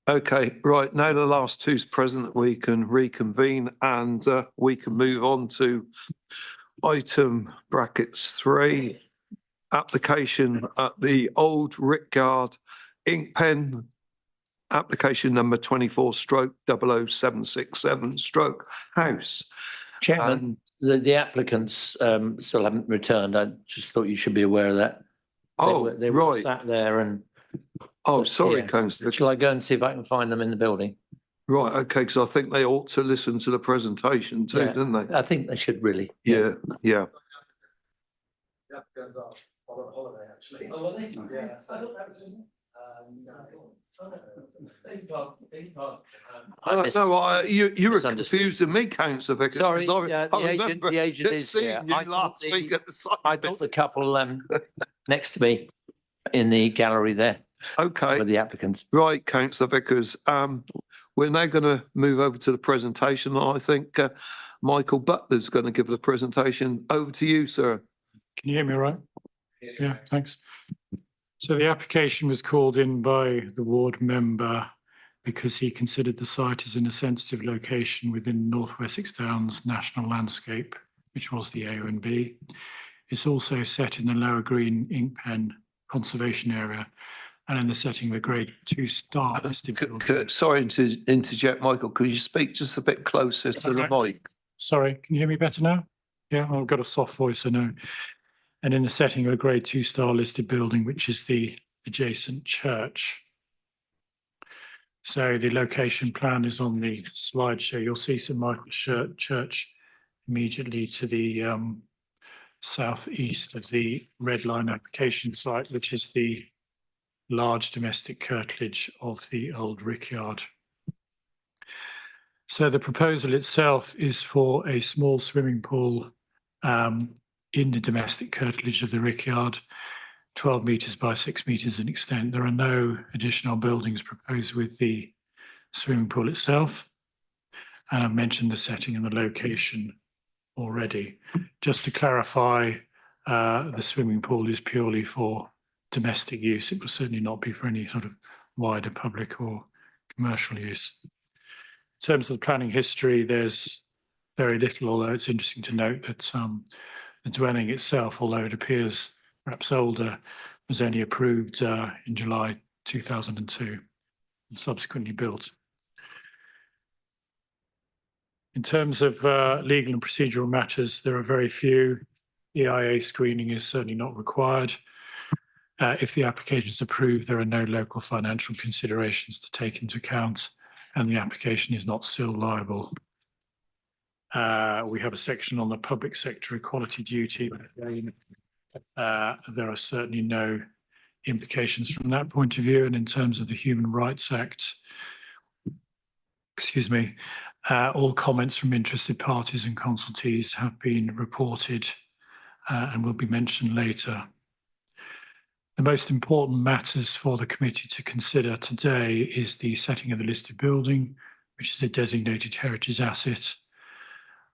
Okay, right, now the last two's present, we can reconvene and we can move on to item brackets 3, application at the Old Rickyard Ink Pen, application number 24/00767 Chairman, the applicants still haven't returned. I just thought you should be aware of that. They were right. sat there and. Oh, sorry, yeah. Councillor. Shall I go and see if I can find them in the building? Right, okay, because I think they ought to listen to the presentation too, Yeah, don't they? I think they should really. Yeah, yeah. No, you were confusing me, Councillor Vickers. Sorry, I the agent is seeing here. you last week at the site. I thought the couple next to me in the gallery there. Okay. With the applicants. Right, Councillor Vickers. We're now going to move over to the presentation. I think Michael Butler's going to give the presentation. Over to you, sir. Can you hear me all right? Yeah, thanks. So the application was called in by the ward member because he considered the site as in a sensitive location within North Wessex Downs National Landscape, which was the A and B. It's also set in the Lower Green Ink Pen Conservation Area and in the setting of a grade 2 star listed building. Sorry to interject, Michael. Could you speak just a bit closer to the mic? Sorry, can you hear me better now? Yeah, I've got a soft voice, I know. And in the setting of a grade 2 star listed building, which is the adjacent church. So the location plan is on the slideshow. You'll see St Michael's Church immediately to the southeast of the red line application site, which is the large domestic curtilage of the old Rickyard. So the proposal itself is for a small swimming pool in the domestic curtilage of the Rickyard, 12 metres by 6 metres in extent. There are no additional buildings proposed with the swimming pool itself. And I've mentioned the setting and the location already. Just to clarify, the swimming pool is purely for domestic use. It will certainly not be for any sort of wider public or commercial use. In terms of the planning history, there's very little, although it's interesting to note that the dwelling itself, although it appears perhaps older, was only approved in July 2002 and subsequently built. In terms of legal and procedural matters, there are very few. EIA screening is certainly not required. If the application is approved, there are no local financial considerations to take into account, and the application is not still liable. We have a section on the public sector equality duty. Again, there are certainly no implications from that point of view. And in terms of the Human Rights Act, excuse me, all comments from interested parties and consultees have been reported and will be mentioned later. The most important matters for the committee to consider today is the setting of the listed building, which is a designated heritage asset.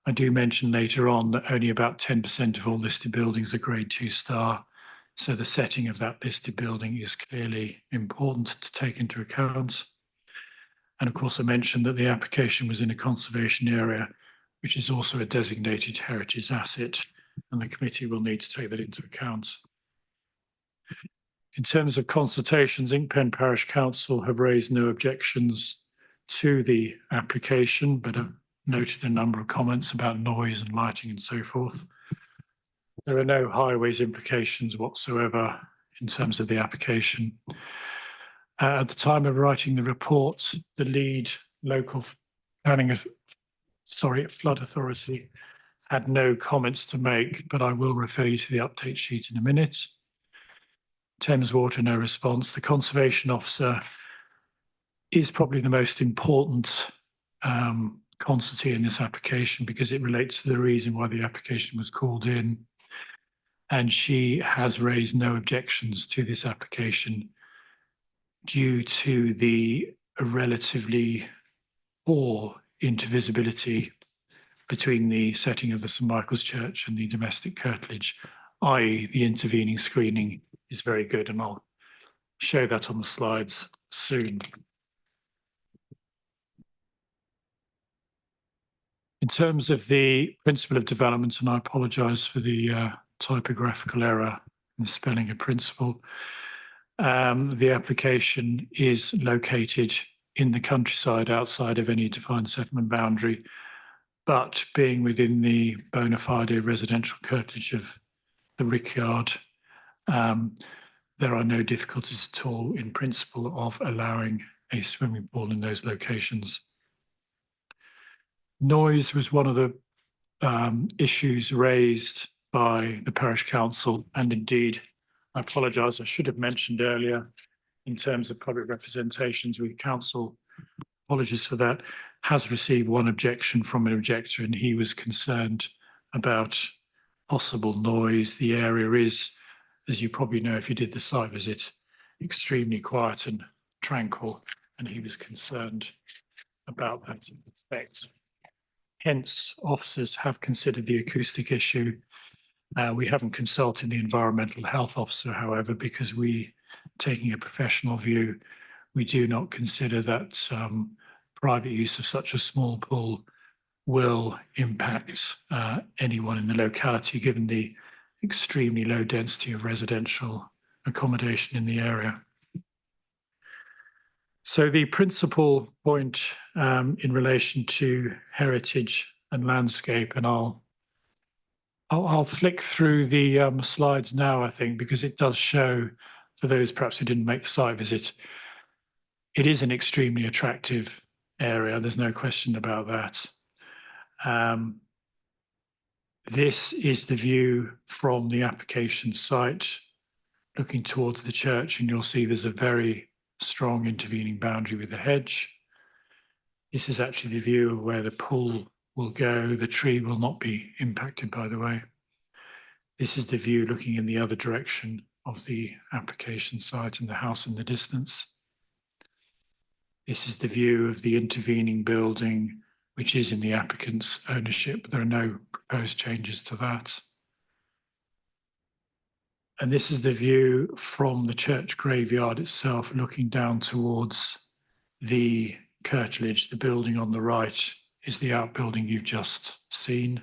I do mention later on that only about 10% of all listed buildings are grade 2 star. So the setting of that listed building is clearly important to take into account. And of course, I mentioned that the application was in a conservation area, which is also a designated heritage asset, and the committee will need to take that into account. In terms of consultations, Inkpen Parish Council have raised no objections to the application, but have noted a number of comments about noise and lighting and so forth. There are no highways implications whatsoever in terms of the application. At the time of writing the report, the lead local flood authority had no comments to make, but I will refer you to the update sheet in a minute. Thames Water, no response. The Conservation Officer is probably the most important quantity in this application because it relates to the reason why the application was called in. And she has raised no objections to this application due to the relatively poor intervisibility between the setting of the St Michael's Church and the domestic curtilage, i.e. the intervening screening is very good, and I'll show that on the slides soon. In terms of the principle of development, and I apologise for the typographical error in the spelling of principle, the application is located in the countryside outside of any defined settlement boundary, but being within the bona fide residential curtilage of the Rickyard, there are no difficulties at all in principle of allowing a swimming pool in those locations. Noise was one of the issues raised by the parish council, and indeed, I apologise, I should have mentioned earlier, in terms of public representations with council, apologies for that, has received one objection from an objector, and he was concerned about possible noise. The area is, as you probably know if you did the site visit, extremely quiet and tranquil, and he was concerned about that aspect. Hence, officers have considered the acoustic issue. We haven't consulted the environmental health officer, however, because taking a professional view, we do not consider that private use of such a small pool will impact anyone in the locality, given the extremely low density of residential accommodation in the area. So the principal point in relation to heritage and landscape, and I'll flick through the slides now, I think, because it does show, for those perhaps who didn't make the site visit, it is an extremely attractive area. There's no question about that. This is the view from the application site looking towards the church, and you'll see there's a very strong intervening boundary with the hedge. This is actually the view of where the pool will go. The tree will not be impacted, by the way. This is the view looking in the other direction of the application site and the house in the distance. This is the view of the intervening building, which is in the applicant's ownership. There are no proposed changes to that. And this is the view from the church graveyard itself, looking down towards the curtilage. The building on the right is the outbuilding you've just seen.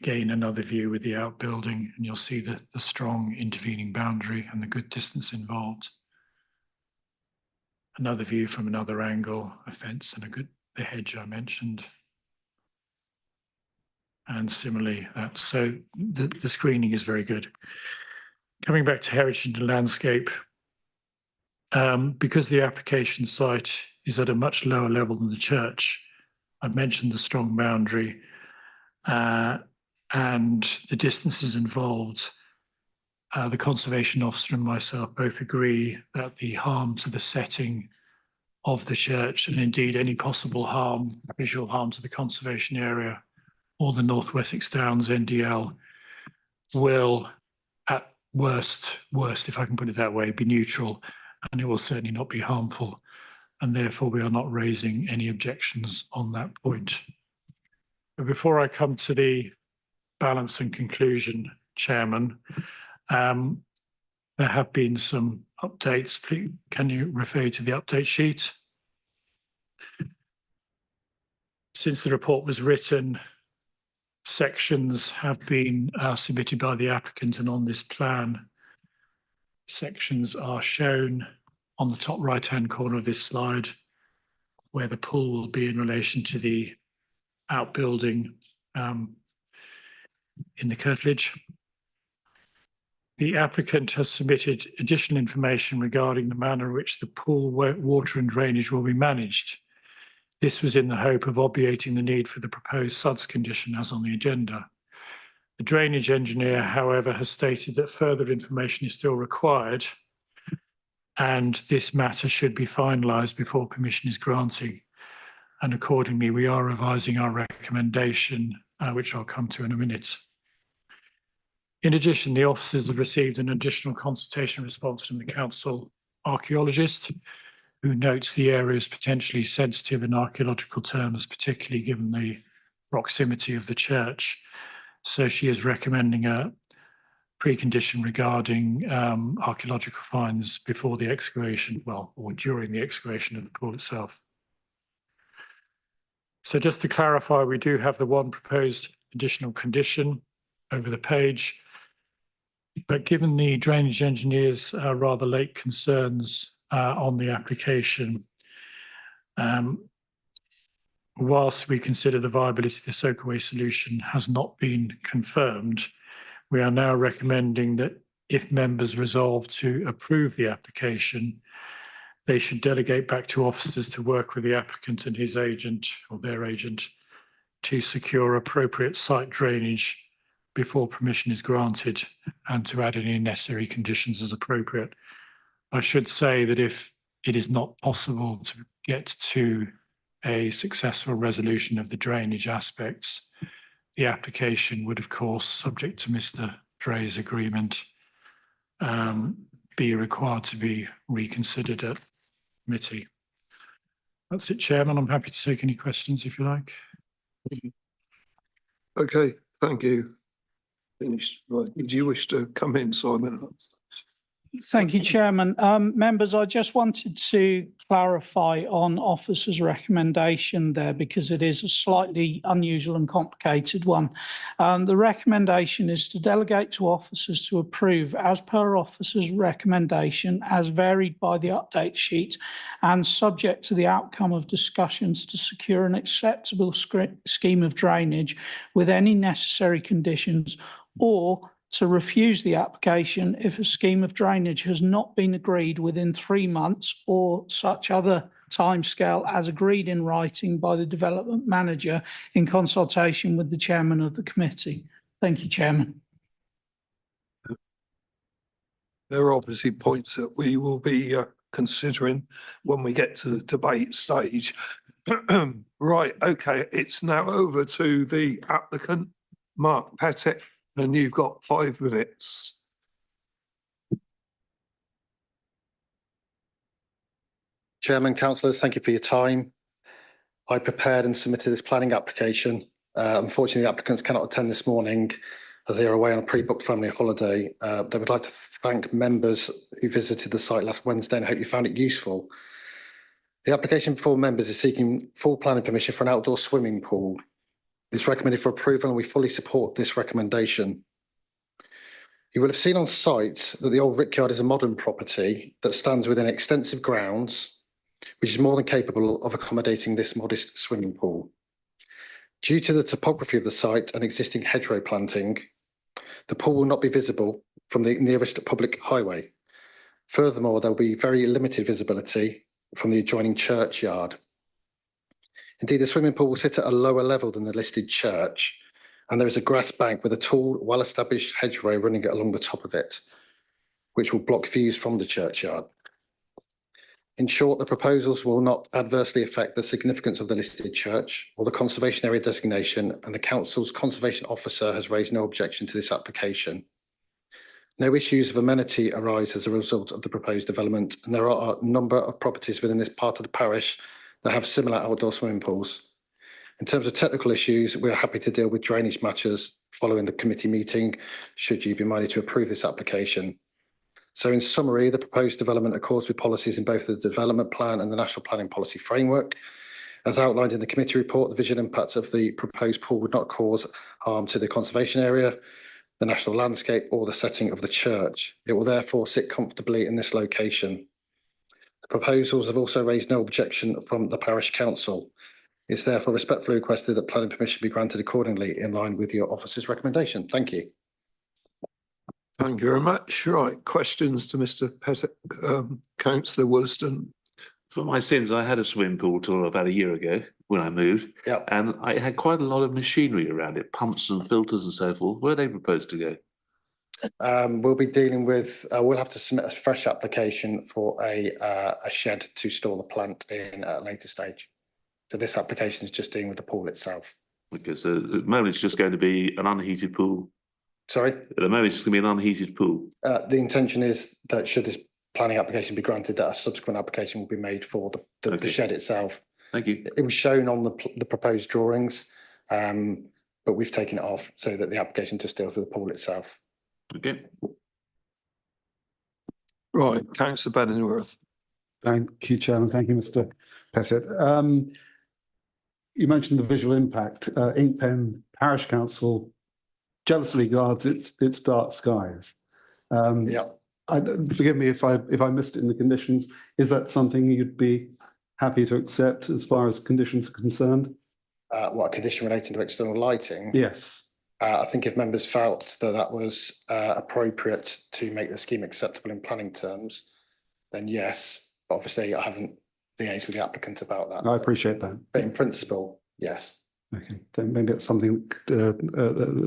Again, another view with the outbuilding, and you'll see the strong intervening boundary and the good distance involved. Another view from another angle, a fence and the hedge I mentioned. And similarly, so the screening is very good. Coming back to heritage and landscape, because the application site is at a much lower level than the church, I've mentioned the strong boundary and the distances involved. The conservation officer and myself both agree that the harm to the setting of the church, and indeed any possible harm, visual harm to the conservation area or the North Wessex Downs NDL, will at worst, if I can put it that way, be neutral, and it will certainly not be harmful. And therefore we are not raising any objections on that point. But before I come to the balance and conclusion, Chairman, there have been some updates. Please, can you refer to the update sheet? Since the report was written, sections have been submitted by the applicant, and on this plan, sections are shown on the top right-hand corner of this slide, where the pool will be in relation to the outbuilding in the curtilage. The applicant has submitted additional information regarding the manner in which the pool water and drainage will be managed. This was in the hope of obviating the need for the proposed SUDS condition as on the agenda. The drainage engineer, however, has stated that further information is still required, and this matter should be finalised before permission is granted. And accordingly, we are revising our recommendation, which I'll come to in a minute. In addition, the officers have received an additional consultation response from the council archaeologist, who notes the area is potentially sensitive in archaeological terms, particularly given the proximity of the church. So she is recommending a precondition regarding archaeological finds before the excavation, well, or during the excavation of the pool itself. So just to clarify, we do have the one proposed additional condition over the page, but given the drainage engineer's rather late concerns on the application, whilst we consider the viability of the soakaway solution has not been confirmed, we are now recommending that if members resolve to approve the application, they should delegate back to officers to work with the applicant and his agent or their agent to secure appropriate site drainage before permission is granted, and to add any necessary conditions as appropriate. I should say that if it is not possible to get to a successful resolution of the drainage aspects, the application would, of course, subject to Mr. Dre's agreement, be required to be reconsidered at committee. That's it, Chairman. I'm happy to take any questions if you like. Okay, thank you. Finished. Right. Did you wish to come in, Simon? Thank you, Chairman. Members, I just wanted to clarify on officer's recommendation there, because it is a slightly unusual and complicated one. The recommendation is to delegate to officers to approve as per officer's recommendation, as varied by the update sheet, and subject to the outcome of discussions to secure an acceptable scheme of drainage with any necessary conditions, or to refuse the application if a scheme of drainage has not been agreed within 3 months or such other timescale as agreed in writing by the development manager in consultation with the chairman of the committee. Thank you, Chairman. There are obviously points that we will be considering when we get to the debate stage. Right, okay, it's now over to the applicant, Mark Pettit, and you've got 5 minutes. Chairman, councillors, thank you for your time. I prepared and submitted this planning application. Unfortunately, the applicants cannot attend this morning as they are away on a pre-booked family holiday. They would like to thank members who visited the site last Wednesday, and I hope you found it useful. The application before members is seeking full planning permission for an outdoor swimming pool. It's recommended for approval, and we fully support this recommendation. You will have seen on site that the old Rickyard is a modern property that stands within extensive grounds, which is more than capable of accommodating this modest swimming pool. Due to the topography of the site and existing hedgerow planting, the pool will not be visible from the nearest public highway. Furthermore, there will be very limited visibility from the adjoining churchyard. Indeed, the swimming pool will sit at a lower level than the listed church, and there is a grass bank with a tall, well-established hedgerow running along the top of it, which will block views from the churchyard. In short, the proposals will not adversely affect the significance of the listed church or the conservation area designation, and the council's conservation officer has raised no objection to this application. No issues of amenity arise as a result of the proposed development, and there are a number of properties within this part of the parish that have similar outdoor swimming pools. In terms of technical issues, we are happy to deal with drainage matters following the committee meeting, should you be minded to approve this application. So in summary, the proposed development accords with policies in both the development plan and the national planning policy framework. As outlined in the committee report, the visual impact of the proposed pool would not cause harm to the conservation area, the national landscape, or the setting of the church. It will therefore sit comfortably in this location. The proposals have also raised no objection from the parish council. It's therefore respectfully requested that planning permission be granted accordingly in line with your officer's recommendation. Thank you. Thank you very much. Right, questions to Mr. Pettit, Councillor Williston. For my sins, I had a swimming pool till about a year ago when I moved. Yep. And I had quite a lot of machinery around it, pumps and filters and so forth. Where are they proposed to go? We'll be dealing with, we'll have to submit a fresh application for a shed to store the plant in at a later stage. So this application is just dealing with the pool itself. Because at the moment it's just going to be an unheated pool. Sorry? At the moment it's going to be an unheated pool. The intention is that should this planning application be granted, that a subsequent application will be made for the shed itself. Thank you. It was shown on the proposed drawings, but we've taken it off so that the application just deals with the pool itself. Okay. Right, councillor Benningworth. Thank you, Chairman. Thank you, Mr. Pettit. You mentioned the visual impact. Inkpen Parish Council jealously guards its dark skies. Yeah. Forgive me if I missed it in the conditions. Is that something you'd be happy to accept as far as conditions are concerned? What, a condition relating to external lighting? Yes. I think if members felt that that was appropriate to make the scheme acceptable in planning terms, then yes. But obviously, I haven't liaised with the applicant about that. I appreciate that. But in principle, yes. Okay, then maybe it's something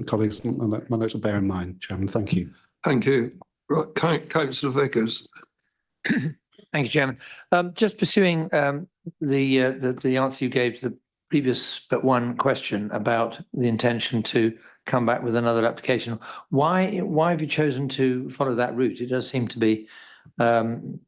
colleagues might like to bear in mind, Chairman. Thank you. Thank you. Right, councillor Vickers. Thank you, Chairman. Just pursuing the answer you gave to the previous but one question about the intention to come back with another application. Why have you chosen to follow that route? It does seem to be, you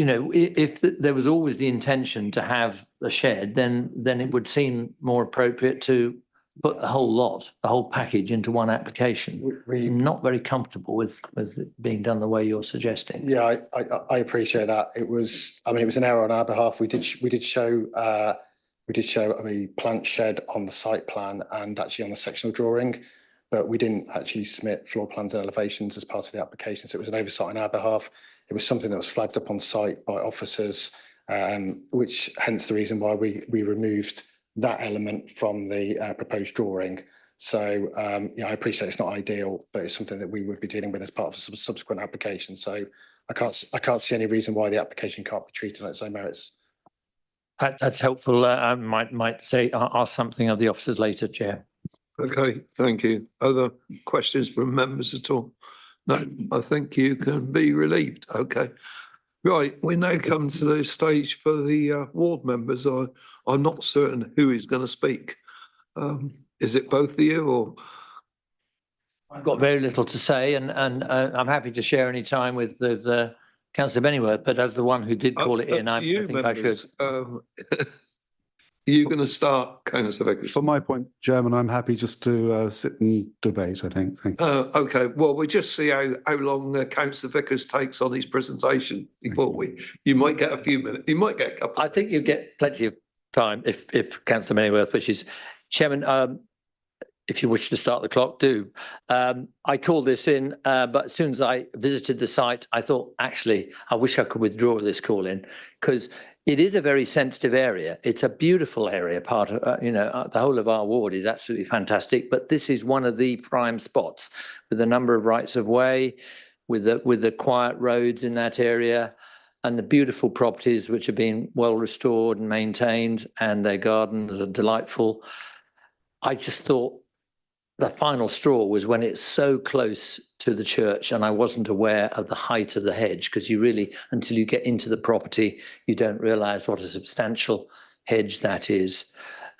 know, if there was always the intention to have a shed, then it would seem more appropriate to put the whole lot, the whole package into one application. I'm not very comfortable with it being done the way you're suggesting. Yeah, I appreciate that. It was, I mean, it was an error on our behalf. We did show a plant shed on the site plan and actually on the sectional drawing, but we didn't actually submit floor plans and elevations as part of the application. So it was an oversight on our behalf. It was something that was flagged up on site by officers, which hence the reason why we removed that element from the proposed drawing. So yeah, I appreciate it's not ideal, but it's something that we would be dealing with as part of a subsequent application. So I can't see any reason why the application can't be treated on its own merits. That's helpful. I might say ask something of the officers later, Chair. Okay, thank you. Other questions from members at all? No, I think you can be relieved. Okay. Right, we now come to the stage for the ward members. I'm not certain who is going to speak. Is it both of you or? I've got very little to say, and I'm happy to share any time with the Councillor Benningworth, but as the one who did call it in, I think I should. Are you going to start, Councillor Vickers? For my point, Chairman, I'm happy just to sit and debate, I think. Thank you. Okay, well, we'll just see how long Councillor Vickers takes on his presentation before you might get a few minutes, you might get a couple. I think you get plenty of time if Councillor Benningworth wishes. Chairman, if you wish to start the clock, do. I called this in, but as soon as I visited the site, I thought, actually, I wish I could withdraw this call in because it is a very sensitive area. It's a beautiful area. Part of, the whole of our ward is absolutely fantastic, but this is one of the prime spots with a number of rights of way, with the quiet roads in that area, and the beautiful properties which are being well restored and maintained, and their gardens are delightful. I just thought the final straw was when it's so close to the church and I wasn't aware of the height of the hedge, because you really, until you get into the property, you don't realise what a substantial hedge that is.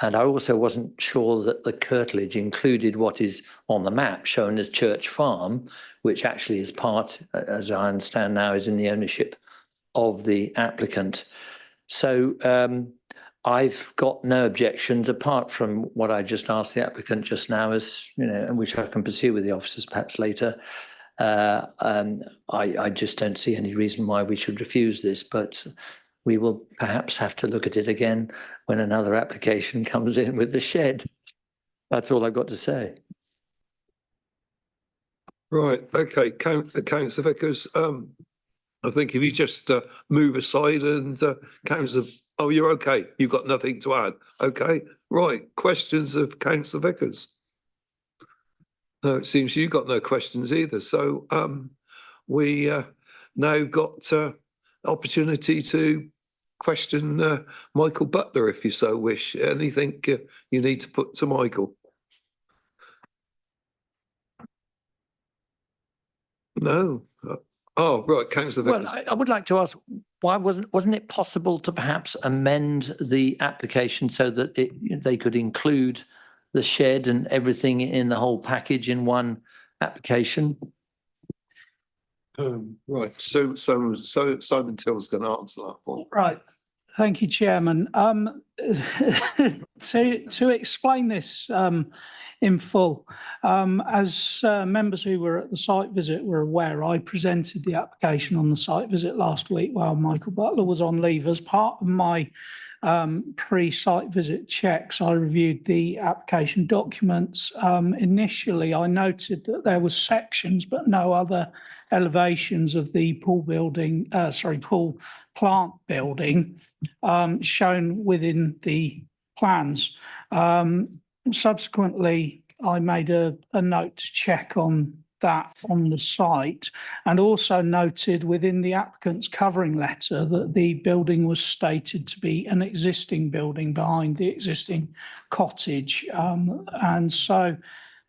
And I also wasn't sure that the curtilage included what is on the map shown as Church Farm, which actually is part, as I understand now, is in the ownership of the applicant. So I've got no objections apart from what I just asked the applicant just now, as which I can pursue with the officers perhaps later. I just don't see any reason why we should refuse this, but we will perhaps have to look at it again when another application comes in with the shed. That's all I've got to say. Right, okay, Councillor Vickers, I think if you just move aside and Councillor, oh, you're okay, you've got nothing to add. Okay, right, questions of Councillor Vickers? No, it seems you've got no questions either. So we now got opportunity to question Michael Butler if you so wish. Anything you need to put to Michael? No. Oh, right, Councillor Well, Vickers. I would like to ask, why wasn't it possible to perhaps amend the application so that they could include the shed and everything in the whole package in one application? Right, so Simon Till's going to answer that point. Right. Thank you, Chairman. To explain this in full, as members who were at the site visit were aware, I presented the application on the site visit last week while Michael Butler was on leave. As part of my pre-site visit checks, I reviewed the application documents. Initially, I noted that there were sections but no other elevations of the pool building, pool plant building shown within the plans. Subsequently, I made a note to check on that on the site, and also noted within the applicant's covering letter that the building was stated to be an existing building behind the existing cottage. And so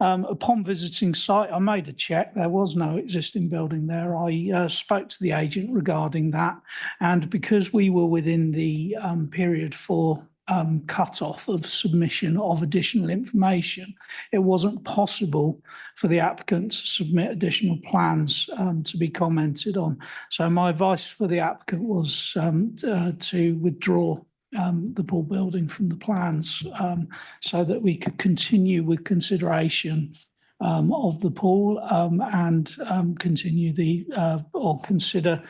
upon visiting site, I made a check. There was no existing building there. I spoke to the agent regarding that. And because we were within the period for cut-off of submission of additional information, it wasn't possible for the applicant to submit additional plans to be commented on. So my advice for the applicant was to withdraw the pool building from the plans so that we could continue with consideration of the pool and continue or consider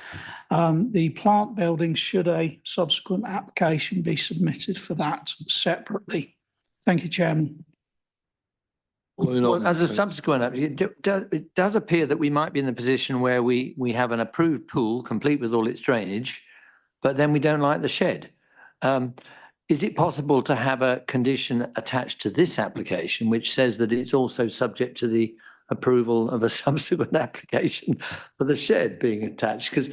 the plant building should a subsequent application be submitted for that separately. Thank you, Chairman. Well, as a subsequent, it does appear that we might be in the position where we have an approved pool complete with all its drainage, but then we don't like the shed. Is it possible to have a condition attached to this application which says that it's also subject to the approval of a subsequent application for the shed being attached? Because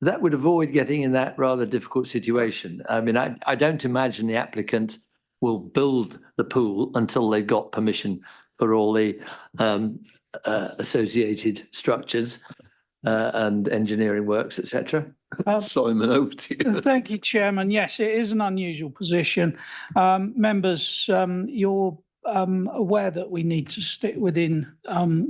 that would avoid getting in that rather difficult situation. I mean, I don't imagine the applicant will build the pool until they've got permission for all the associated structures and engineering works, etc. Simon, over to you. Thank you, Chairman. Yes, it is an unusual position. Members, you're aware that we need to stick within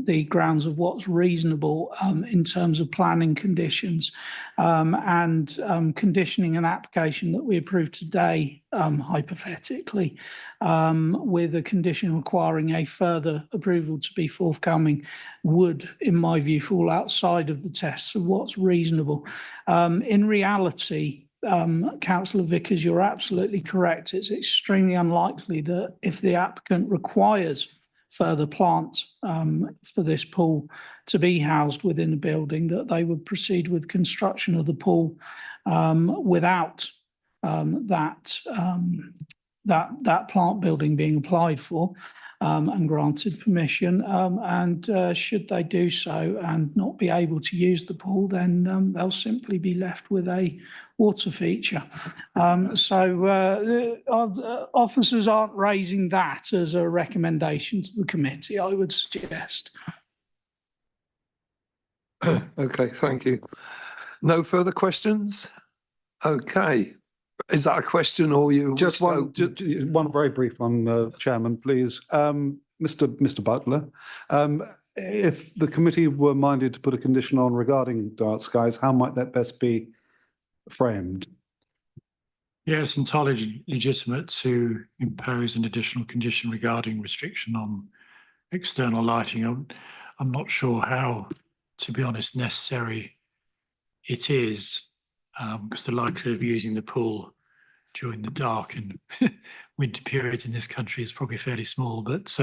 the grounds of what's reasonable in terms of planning conditions and conditioning an application that we approve today, hypothetically, with a condition requiring a further approval to be forthcoming would, in my view, fall outside of the tests of what's reasonable. In reality, Councillor Vickers, you're absolutely correct. It's extremely unlikely that if the applicant requires further plant for this pool to be housed within the building, that they would proceed with construction of the pool without that plant building being applied for and granted permission. And should they do so and not be able to use the pool, then they'll simply be left with a water feature. Officers aren't raising that as a recommendation to the committee, I would suggest. Okay, thank you. No further questions? Okay. Is that a question or you? Just one very brief one, Chairman, please. Mr. Butler, if the committee were minded to put a condition on regarding dark skies, how might that best be framed? Yeah, it's entirely legitimate to impose an additional condition regarding restriction on external lighting. I'm not sure how, to be honest, necessary it is, because the likelihood of using the pool during the dark and winter periods in this country is probably fairly small. But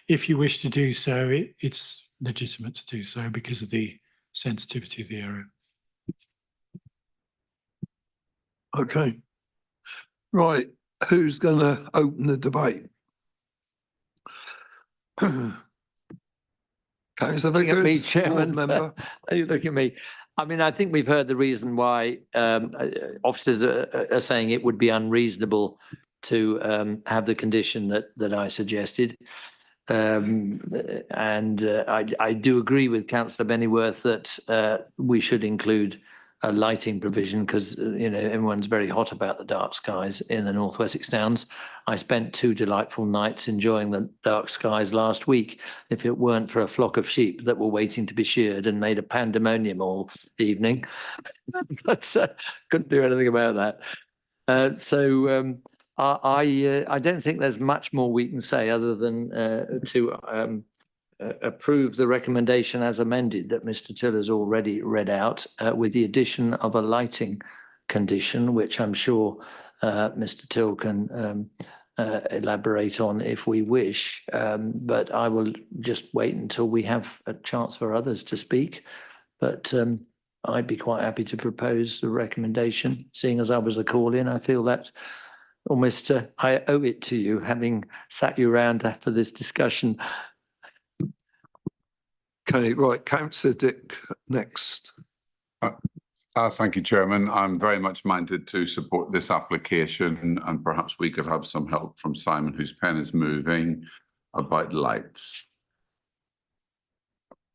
if you wish to do so, it's legitimate to do so because of the sensitivity of the area. Okay. Right. Who's going to open the debate? Councillor Vickers, Me, Chairman. Board member. You look at me. I mean, I think we've heard the reason why officers are saying it would be unreasonable to have the condition that I suggested. And I do agree with Councillor Bennyworth that we should include a lighting provision because, you know, everyone's very hot about the dark skies in the North Wessex Downs. I spent 2 delightful nights enjoying the dark skies last week. If it weren't for a flock of sheep that were waiting to be sheared and made a pandemonium all evening, but couldn't do anything about that. I don't think there's much more we can say other than to approve the recommendation as amended that Mr. Till has already read out, with the addition of a lighting condition, which I'm sure Mr. Till can elaborate on if we wish. But I will just wait until we have a chance for others to speak. But I'd be quite happy to propose the recommendation, seeing as I was the call-in. I feel that almost I owe it to you, having sat you around after this discussion. Okay, right, Councillor Dick next. Thank you, Chairman. I'm very much minded to support this application, and perhaps we could have some help from Simon, whose pen is moving, about lights.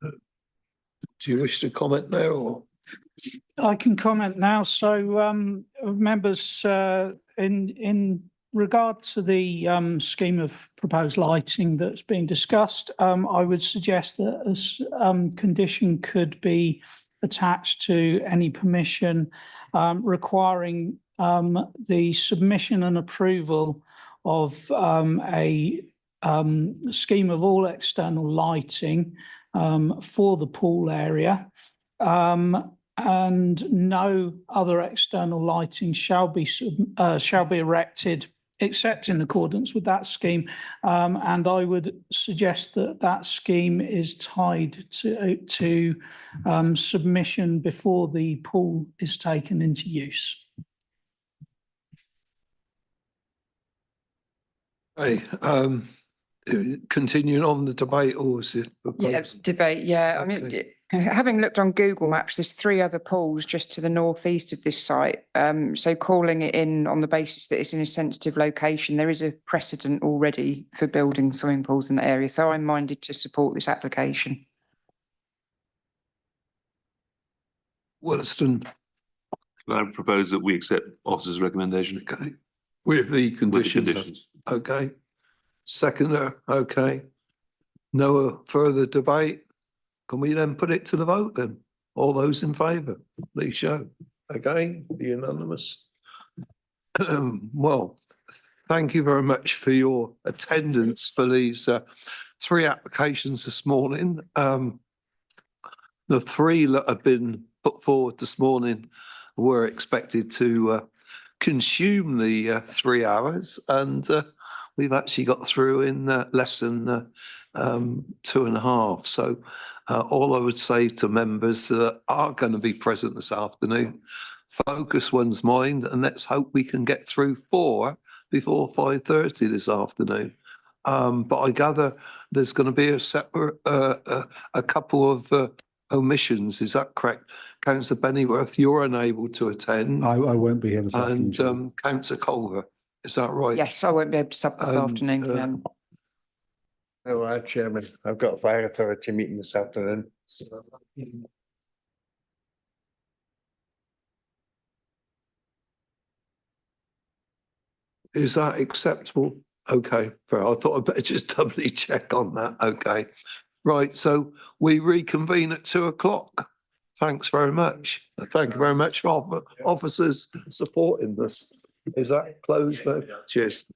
Do you wish to comment now? Or? I can comment now. So, members, in regard to the scheme of proposed lighting that's being discussed, I would suggest that a condition could be attached to any permission requiring the submission and approval of a scheme of all external lighting for the pool area. And no other external lighting shall be erected except in accordance with that scheme. And I would suggest that that scheme is tied to submission before the pool is taken into use. Hey, continuing on the debate, or is it? Yeah, debate. Yeah, I mean, having looked on Google Maps, there's 3 other pools just to the northeast of this site. So calling it in on the basis that it's in a sensitive location, there is a precedent already for building swimming pools in the area. So I'm minded to support this application. Williston. I propose that we accept officer's recommendation. Okay. With the conditions. With the conditions. Okay. Seconder, okay. No further debate. Can we then put it to the vote then? All those in favour, please show. Again, unanimous. Well, thank you very much for your attendance for these 3 applications this morning. The 3 that have been put forward this morning were expected to consume the 3 hours, and we've actually got through in less than 2.5. So all I would say to members that are going to be present this afternoon, focus one's mind and let's hope we can get through 4 before 5:30 this afternoon. But I gather there's going to be a separate, a couple of omissions. Is that correct? Councillor Bennyworth, you're unable to attend. I won't be here this afternoon. And Councillor Culver, is that right? Yes, I won't be able to sub this afternoon. No, Chairman, I've got a fire authority meeting this afternoon. Is that acceptable? Okay, fair. I thought I'd better just doubly check on that. Okay. Right, so we reconvene at 2 o'clock. Thanks very much. Thank you very much for officers supporting this. Is that closed now? Cheers.